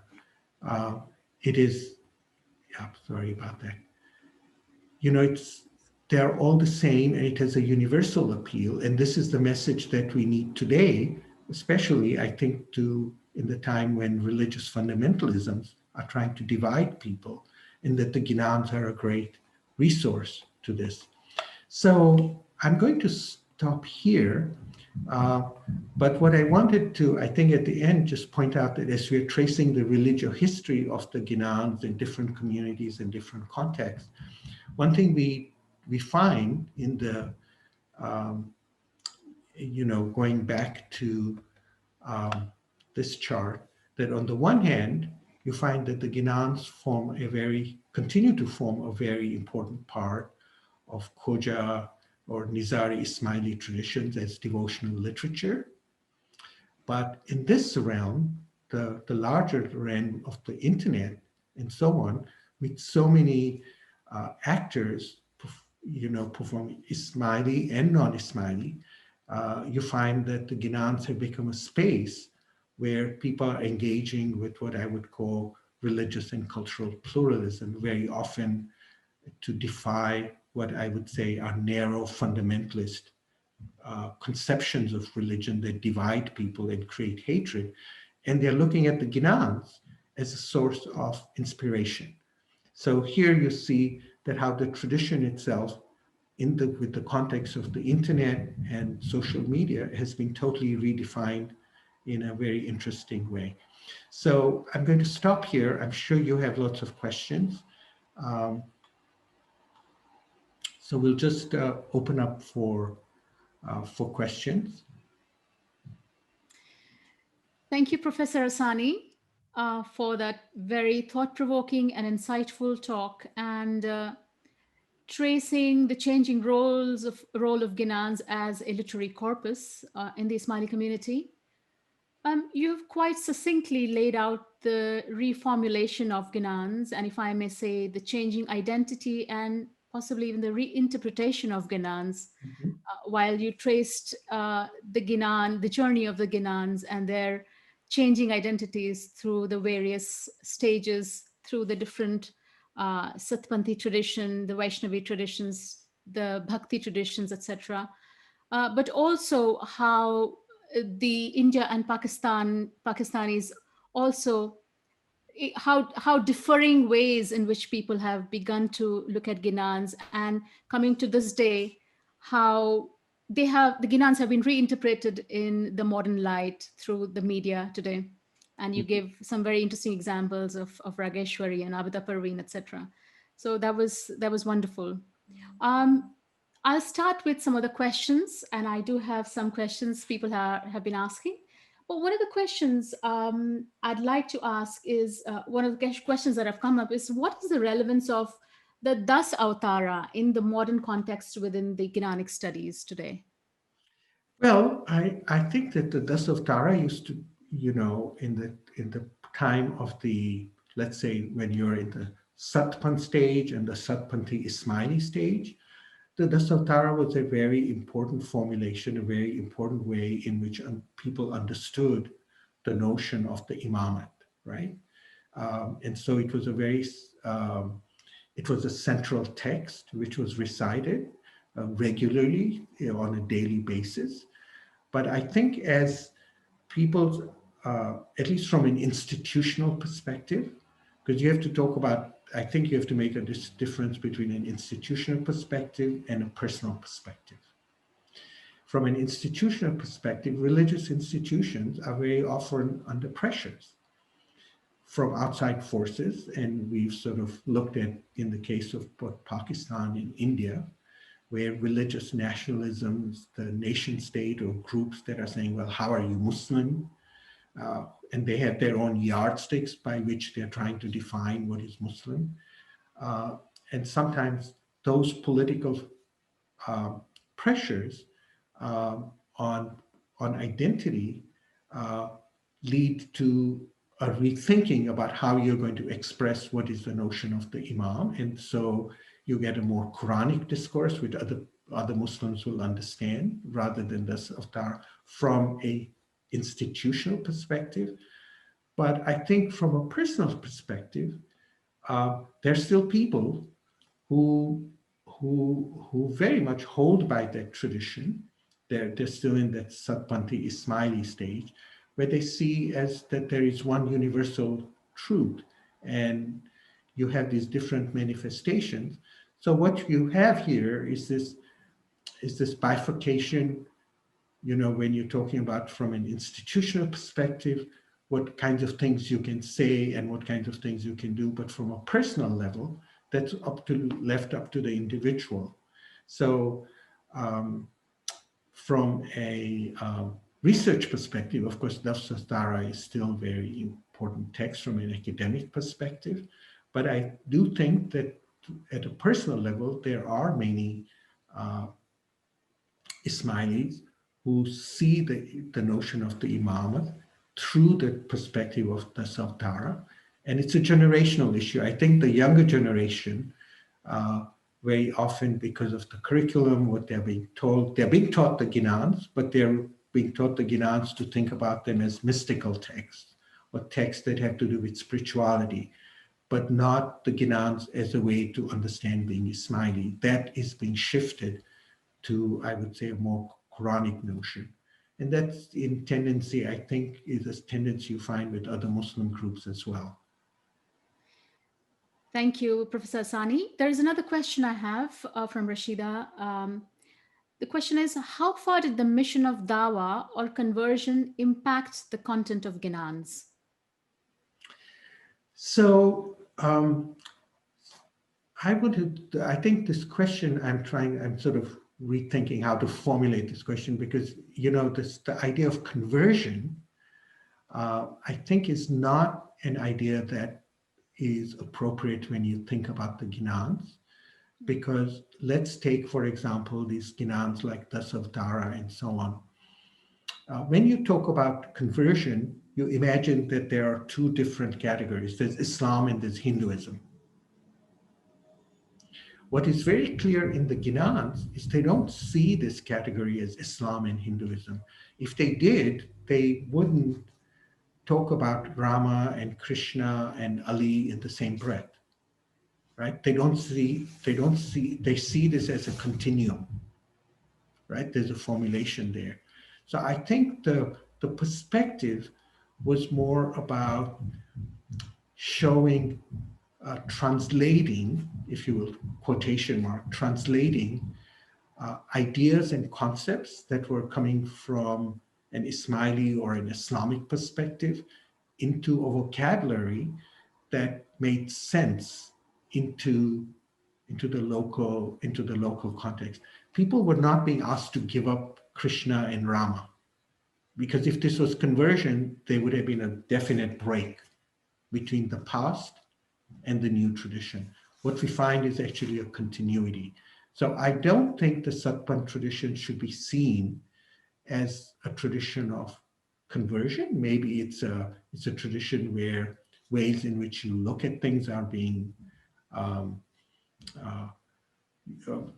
It is, yeah, sorry about that. You know, they're all the same, and it has a universal appeal. And this is the message that we need today, especially, I think, in the time when religious fundamentalisms are trying to divide people, and that the Ginans are a great resource to this. So I'm going to stop here. But what I wanted to, I think at the end, just point out that as we're tracing the religiohistory of the Ginans in different communities and different contexts, one thing we find in the, going back to this chart, that on the one hand, you find that the Ginans continue to form a very important part of Khoja or Nizari Ismaili traditions as devotional literature. But in this realm, the larger realm of the internet and so on, with so many actors, performing Ismaili and non-Ismaili, you find that the Ginans have become a space where people are engaging with what I would call religious and cultural pluralism, very often to defy what I would say are narrow fundamentalist conceptions of religion that divide people and create hatred. And they're looking at the Ginans as a source of inspiration. So here you see that how the tradition itself, with the context of the internet and social media, has been totally redefined in a very interesting way. So I'm going to stop here. I'm sure you have lots of questions. So we'll just open up for questions. Thank you, Professor Asani, for that very thought-provoking and insightful talk, and tracing the changing role of Ginans as a literary corpus in the Ismaili community. You've quite succinctly laid out the reformulation of Ginans, and if I may say, the changing identity and possibly even the reinterpretation of Ginans, while you traced the journey of the Ginans and their changing identities through the various stages, through the different Satpanthi tradition, the Vaishnavi traditions, the Bhakti traditions, etc. But also how the India and Pakistanis also, how differing ways in which people have begun to look at Ginans, and coming to this day, how the Ginans have been reinterpreted in the modern light through the media today. And you gave some very interesting examples of Rageshwari and Abida Parveen, etc. So that was wonderful. I'll start with some of the questions, and I do have some questions people have been asking. But one of the questions I'd like to ask is, one of the questions that have come up is, what is the relevance of the Das Avtara in the modern context within the Ginanic studies today? Well, I think that the Das Avtara used to, in the time of the, let's say, when you're in the Satpan stage and the Satpanthi Ismaili stage, the Das Avtara was a very important formulation, a very important way in which people understood the notion of the imamate, right? And so it was it was a central text which was recited regularly, on a daily basis. But I think as people, at least from an institutional perspective, because you have to talk about, I think you have to make a difference between an institutional perspective and a personal perspective. From an institutional perspective, religious institutions are very often under pressures from outside forces. And we've sort of looked at, in the case of both Pakistan and India, where religious nationalisms, the nation state or groups that are saying, well, how are you Muslim? And they have their own yardsticks by which they're trying to define what is Muslim. And sometimes those political pressures on identity lead to a rethinking about how you're going to express what is the notion of the Imam. And so you get a more Quranic discourse, which other Muslims will understand, rather than this Avtar from a institutional perspective. But I think from a personal perspective, there's still people who very much hold by that tradition. They're still in that Satpanti Ismaili stage, where they see as that there is one universal truth, and you have these different manifestations. So what you have here is this bifurcation, when you're talking about from an institutional perspective, what kinds of things you can say and what kinds of things you can do. But from a personal level, that's left up to the individual. So from a research perspective, of course, Dasatara is still a very important text from an academic perspective. But I do think that at a personal level, there are many Ismailis who see the notion of the imamate through the perspective of the Savdara. And it's a generational issue. I think the younger generation, very often because of the curriculum, what they're being taught the Ginans, but they're being taught the Ginans to think about them as mystical texts or texts that have to do with spirituality, but not the Ginans as a way to understand being Ismaili. That is being shifted to, I would say, a more Quranic notion. And that's in tendency, I think, is a tendency you find with other Muslim groups as well. Thank you, Professor Asani. There is another question I have from Rashida. The question is, how far did the mission of Dawah or conversion impact the content of Ginans? So I think this question I'm sort of rethinking how to formulate this question, because, the idea of conversion, I think is not an idea that is appropriate when you think about the Ginans, because let's take, for example, these Ginans like Dasavdara and so on. When you talk about conversion, you imagine that there are two different categories. There's Islam and there's Hinduism. What is very clear in the Ginans is they don't see this category as Islam and Hinduism. If they did, they wouldn't talk about Rama and Krishna and Ali in the same breath, right? They see this as a continuum, right? There's a formulation there. So I think the perspective was more about showing, translating, if you will, quotation mark, translating ideas and concepts that were coming from an Ismaili or an Islamic perspective into a vocabulary that made sense into the local context. People were not being asked to give up Krishna and Rama, because if this was conversion, there would have been a definite break between the past and the new tradition. What we find is actually a continuity. So I don't think the Satpan tradition should be seen as a tradition of conversion. Maybe it's a tradition where ways in which you look at things are being,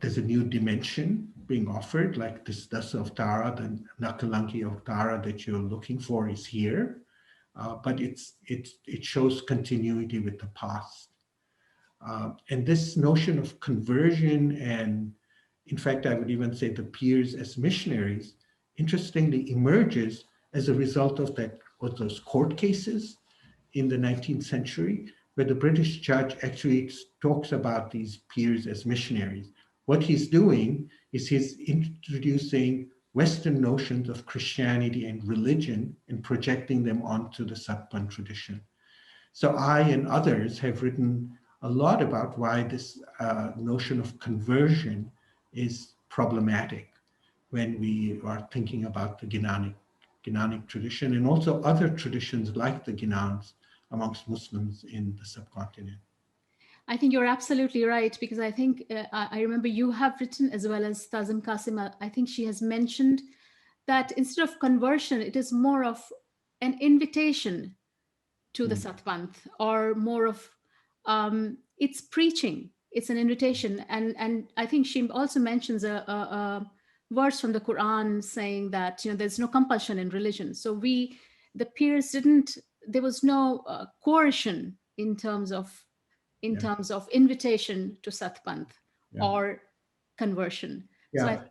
there's a new dimension being offered, like this Dasa of Tara, the Nakalanki of Tara that you're looking for is here, but it shows continuity with the past. And this notion of conversion, and in fact, I would even say the peers as missionaries, interestingly emerges as a result of those court cases in the 19th century, where the British judge actually talks about these peers as missionaries. What he's doing is he's introducing Western notions of Christianity and religion and projecting them onto the Satpan tradition. So I and others have written a lot about why this notion of conversion is problematic when we are thinking about the Ginanic tradition, and also other traditions like the Ginans amongst Muslims in the subcontinent. I think you're absolutely right, because I think I remember you have written, as well as Tazim Qasim, I think she has mentioned that instead of conversion, it is more of an invitation to the Satpanth, or more of it's preaching, it's an invitation. And I think she also mentions a verse from the Quran saying that there's no compulsion in religion. So the peers didn't there was no coercion in terms of invitation to Satpanth Yeah. or conversion. So Yeah.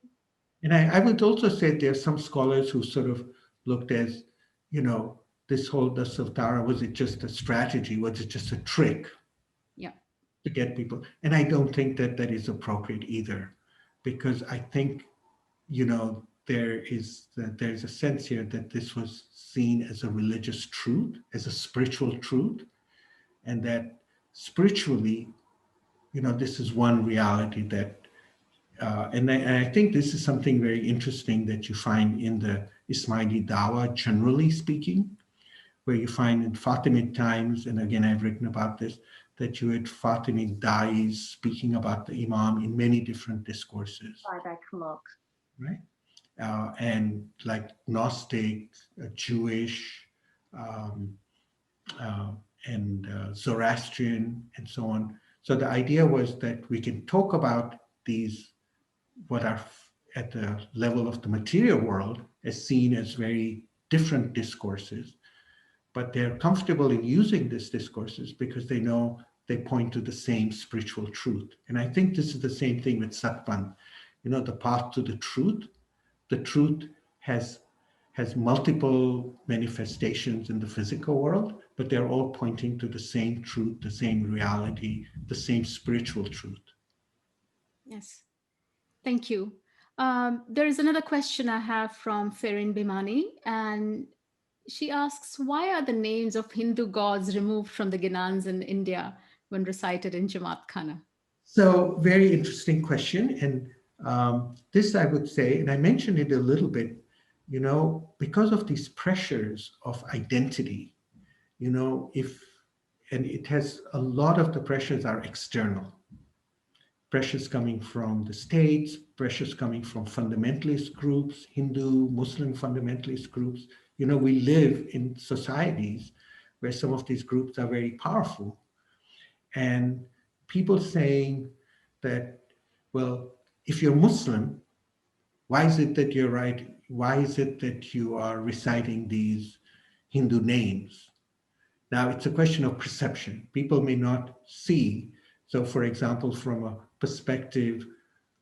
And I would also say there are some scholars who sort of looked as, this whole the Sultara, was it just a strategy? Was it just a trick yeah, to get people? And I don't think that that is appropriate either, because I think, there's a sense here that this was seen as a religious truth, as a spiritual truth, and that spiritually, this is one reality that and I think this is something very interesting that you find in the Ismaili Dawa, generally speaking, where you find in Fatimid times, and again, I've written about this, that you had Fatimid Dais speaking about the Imam in many different discourses. Right? And like Gnostic, Jewish, um, and Zoroastrian, and so on. So the idea was that we can talk about these, what are at the level of the material world, as seen as very different discourses, but they're comfortable in using these discourses because they know they point to the same spiritual truth. And I think this is the same thing with Satpan. The path to the truth has multiple manifestations in the physical world, but they're all pointing to the same truth, the same reality, the same spiritual truth. yes. Thank you. There is another question I have from Ferin Bimani, and she asks, why are the names of Hindu gods removed from the Ginans in India when recited in Jamaat Khana? So very interesting question. And this I would say, and I mentioned it a little bit, because of these pressures of identity, and it has, a lot of the pressures are external. Pressures coming from the states, pressures coming from fundamentalist groups, Hindu, Muslim fundamentalist groups. We live in societies where some of these groups are very powerful. And people saying that, well, if you're Muslim, why is it that you're right? Why is it that you are reciting these Hindu names? Now, it's a question of perception. People may not see. So, for example, from a perspective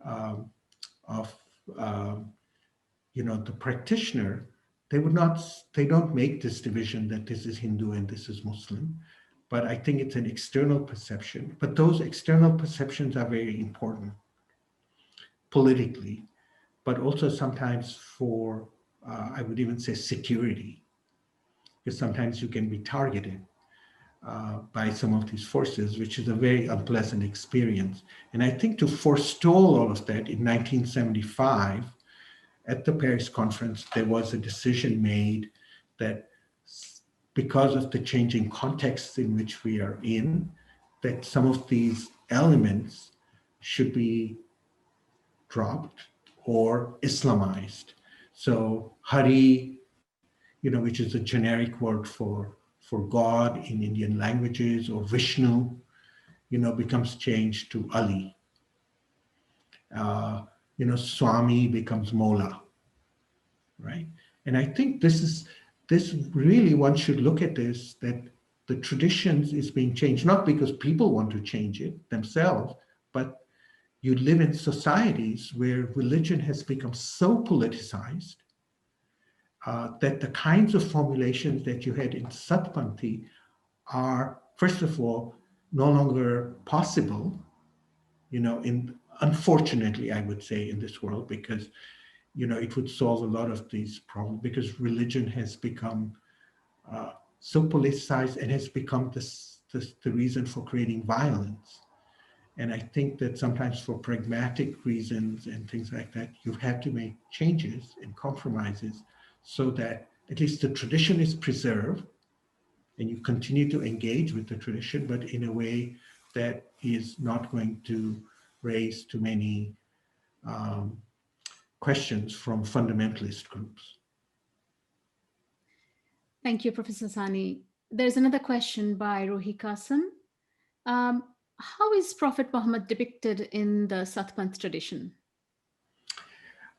of the practitioner, they don't make this division that this is Hindu and this is Muslim. But I think it's an external perception. But those external perceptions are very important politically, but also sometimes for, I would even say, security, because sometimes you can be targeted by some of these forces, which is a very unpleasant experience. And I think to forestall all of that, in 1975, at the Paris conference, there was a decision made that because of the changing contexts in which we are in, that some of these elements should be dropped or Islamized. So Hari, which is a generic word for God in Indian languages, or Vishnu, becomes changed to Ali. Swami becomes Mola, right? And I think this really, one should look at this, that the traditions is being changed, not because people want to change it themselves, but you live in societies where religion has become so politicized that the kinds of formulations that you had in Satpanthi are, first of all, no longer possible, unfortunately, I would say, in this world, because, it would solve a lot of these problems, because religion has become so politicized and has become the reason for creating violence. And I think that sometimes for pragmatic reasons and things like that, you have to make changes and compromises so that at least the tradition is preserved and you continue to engage with the tradition, but in a way that is not going to raise too many questions from fundamentalist groups. Thank you, Professor Asani. There's another question by Rohi Qasim. How is Prophet Muhammad depicted in the Satpanth tradition?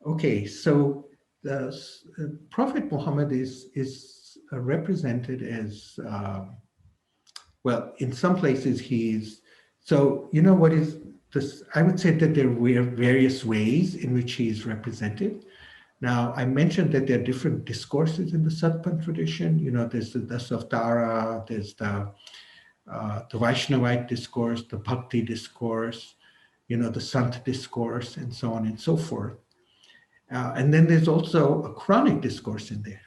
Okay, so the Prophet Muhammad is represented as, well, in some places so you know what is this? I would say that there were various ways in which he is represented. Now, I mentioned that there are different discourses in the Satpan tradition. You know, there's the Dasavatara, there's the Vaishnavite discourse, the Bhakti discourse, you know, the Sant discourse, and so on and so forth. And then there's also a Quranic discourse in there.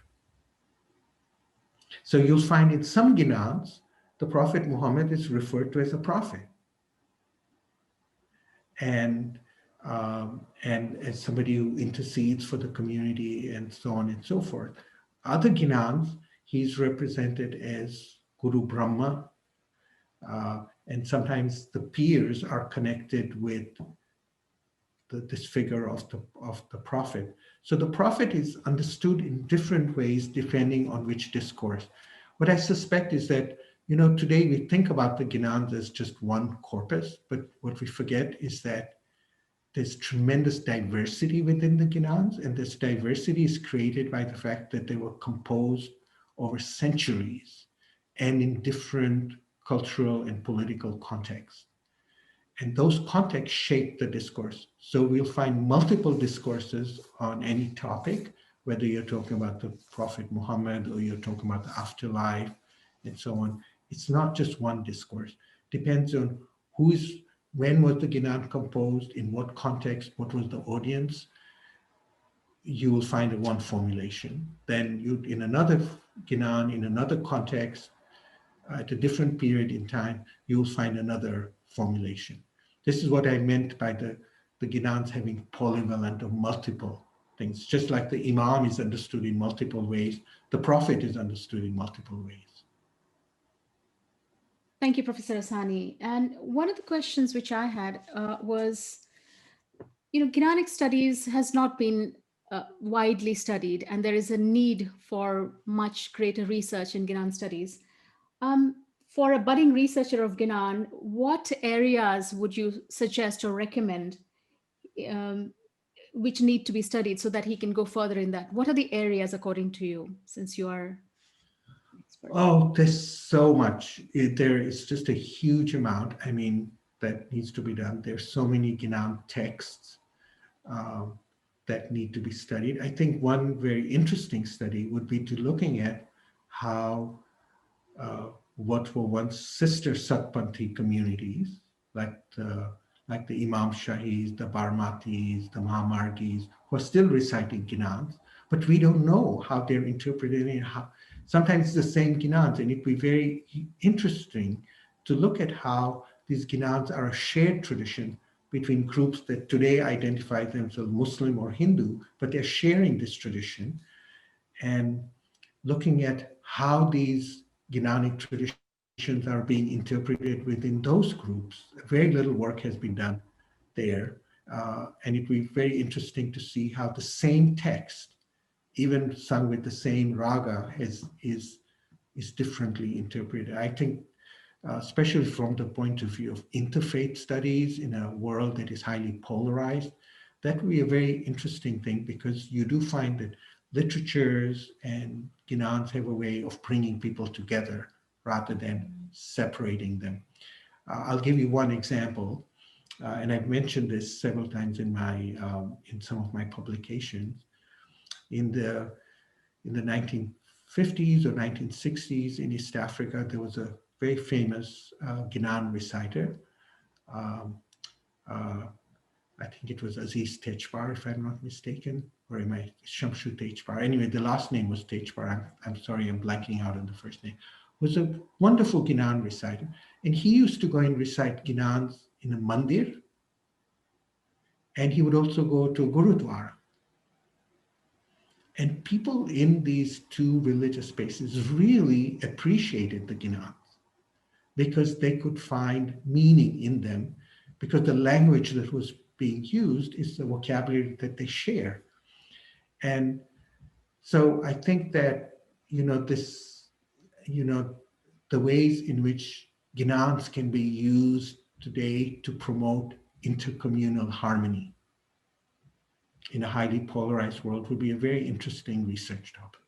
So you'll find in some Ginans, the Prophet Muhammad is referred to as a prophet. And as somebody who intercedes for the community and so on and so forth. Other Ginans, he's represented as Guru Brahma, and sometimes the peers are connected with this figure of the prophet. So the prophet is understood in different ways depending on which discourse. What I suspect is that, you know, today we think about the Ginans as just one corpus, but what we forget is that there's tremendous diversity within the Ginans, and this diversity is created by the fact that they were composed over centuries and in different cultural and political contexts. And those contexts shape the discourse. So we'll find multiple discourses on any topic, whether you're talking about the Prophet Muhammad or you're talking about the afterlife and so on. It's not just one discourse. Depends on when was the Ginan composed, in what context, what was the audience. You will find one formulation. Then in another Ginan, in another context, at a different period in time, you will find another formulation. This is what I meant by the Ginans having polyvalent or multiple things. Just like the Imam is understood in multiple ways, the Prophet is understood in multiple ways. Thank you, Professor Asani. And one of the questions which I had was, you know, Ginanic studies has not been widely studied, and there is a need for much greater research in Ginan studies. For a budding researcher of Ginan, what areas would you suggest or recommend which need to be studied so that he can go further in that? What are the areas according to you, since you are an expert? Oh, there's so much. There is just a huge amount, I mean, that needs to be done. There's so many Ginan texts that need to be studied. I think one very interesting study would be to looking at how what were once sister Satpanthi communities, like the Imam Shahis, the Barmatis, the Mahamargis, who are still reciting Ginans, but we don't know how they're interpreted and how. Sometimes it's the same Ginans, and it'd be very interesting to look at how these Ginans are a shared tradition between groups that today identify themselves Muslim or Hindu, but they're sharing this tradition, and looking at how these Ginanic traditions are being interpreted within those groups. Very little work has been done there, and it would be very interesting to see how the same text, even sung with the same raga, is differently interpreted. I think, especially from the point of view of interfaith studies in a world that is highly polarized, that would be a very interesting thing, because you do find that literatures and Ginans have a way of bringing people together rather than separating them. I'll give you one example, and I've mentioned this several times in some of my publications. In the 1950s or 1960s in East Africa, there was a very famous Ginan reciter. I think it was Aziz Tejpar, if I'm not mistaken, or am I Shamshu Tejpar? Anyway, the last name was Tejpar. I'm sorry, I'm blanking out on the first name. Was a wonderful Ginan reciter. And he used to go and recite Ginans in a mandir. And he would also go to Gurudwara. And people in these two religious spaces really appreciated the Ginans because they could find meaning in them, because the language that was being used is the vocabulary that they share. And so I think that, the ways in which Ginans can be used today to promote intercommunal harmony in a highly polarized world would be a very interesting research topic.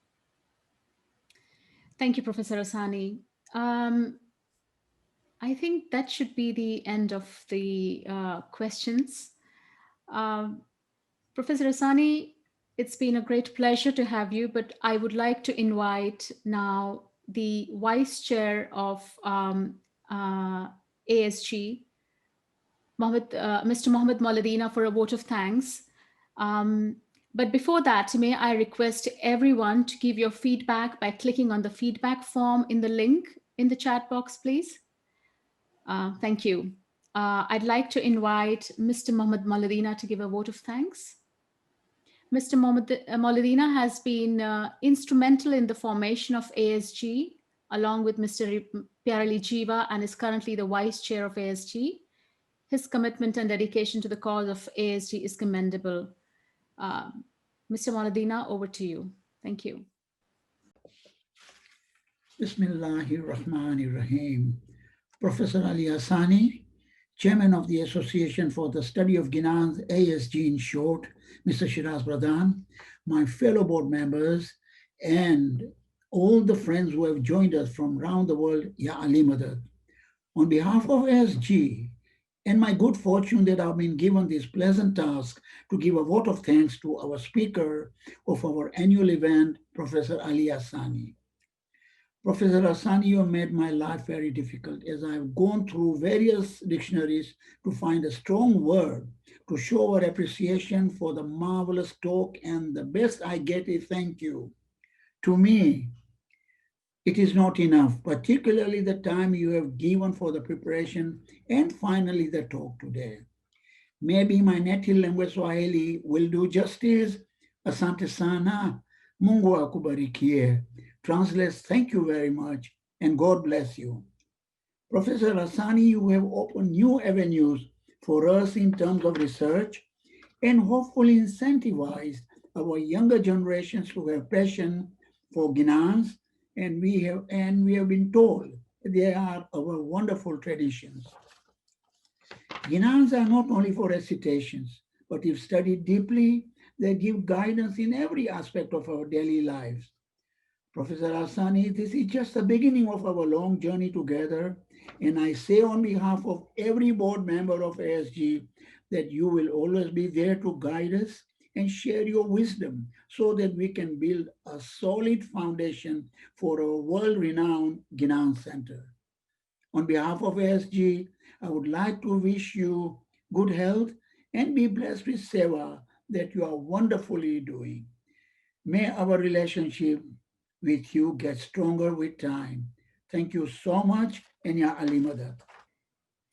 Thank you, Professor Asani. I think that should be the end of the questions. Professor Asani, it's been a great pleasure to have you, but I would like to invite now the Vice Chair of ASG, Mr. Mohammed Maladina, for a vote of thanks. But before that, may I request everyone to give your feedback by clicking on the feedback form in the link in the chat box, please. Thank you. I'd like to invite Mr. Mohammed Maladina to give a vote of thanks. Mr. Maladina has been instrumental in the formation of ASG, along with Mr. Pyarali Jiva, and is currently the Vice Chair of ASG. His commitment and dedication to the cause of ASG is commendable. Mr. Maladina, over to you. Thank you. Bismillahirrahmanirrahim. Professor Ali Asani, Chairman of the Association for the Study of Ginans, ASG in short, Mr. Shiraz Pradhan, my fellow board members, and all the friends who have joined us from around the world, Ya Ali Madad. On behalf of ASG, and my good fortune that I've been given this pleasant task to give a vote of thanks to our speaker of our annual event, Professor Ali Asani. Professor Asani, you have made my life very difficult as I've gone through various dictionaries to find a strong word to show our appreciation for the marvelous talk, and the best I get is thank you. To me, it is not enough, particularly the time you have given for the preparation and finally the talk today. Maybe my native language Swahili will do justice. Asante sana, Mungu akubarikie. Translates, thank you very much, and God bless you. Professor Asani, you have opened new avenues for us in terms of research and hopefully incentivized our younger generations to have passion for Ginans, and we have been told they are our wonderful traditions. Ginans are not only for recitations, but if studied deeply, they give guidance in every aspect of our daily lives. Professor Asani, this is just the beginning of our long journey together, and I say on behalf of every board member of ASG that you will always be there to guide us and share your wisdom so that we can build a solid foundation for our world-renowned Ginan Center. On behalf of ASG, I would like to wish you good health and be blessed with seva that you are wonderfully doing. May our relationship with you get stronger with time. Thank you so much, and Ya Ali Madad.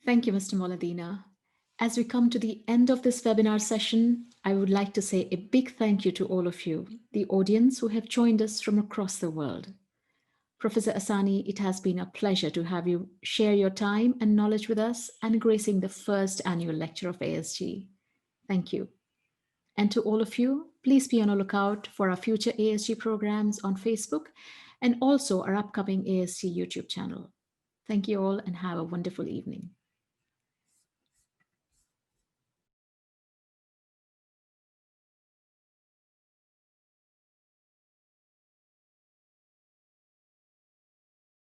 Thank you, Mr. Maladina. As we come to the end of this webinar session, I would like to say a big thank you to all of you, the audience who have joined us from across the world. Professor Asani, it has been a pleasure to have you share your time and knowledge with us and gracing the first annual lecture of ASG. Thank you. And to all of you, please be on a lookout for our future ASG programs on Facebook and also our upcoming ASG YouTube channel. Thank you all and have a wonderful evening.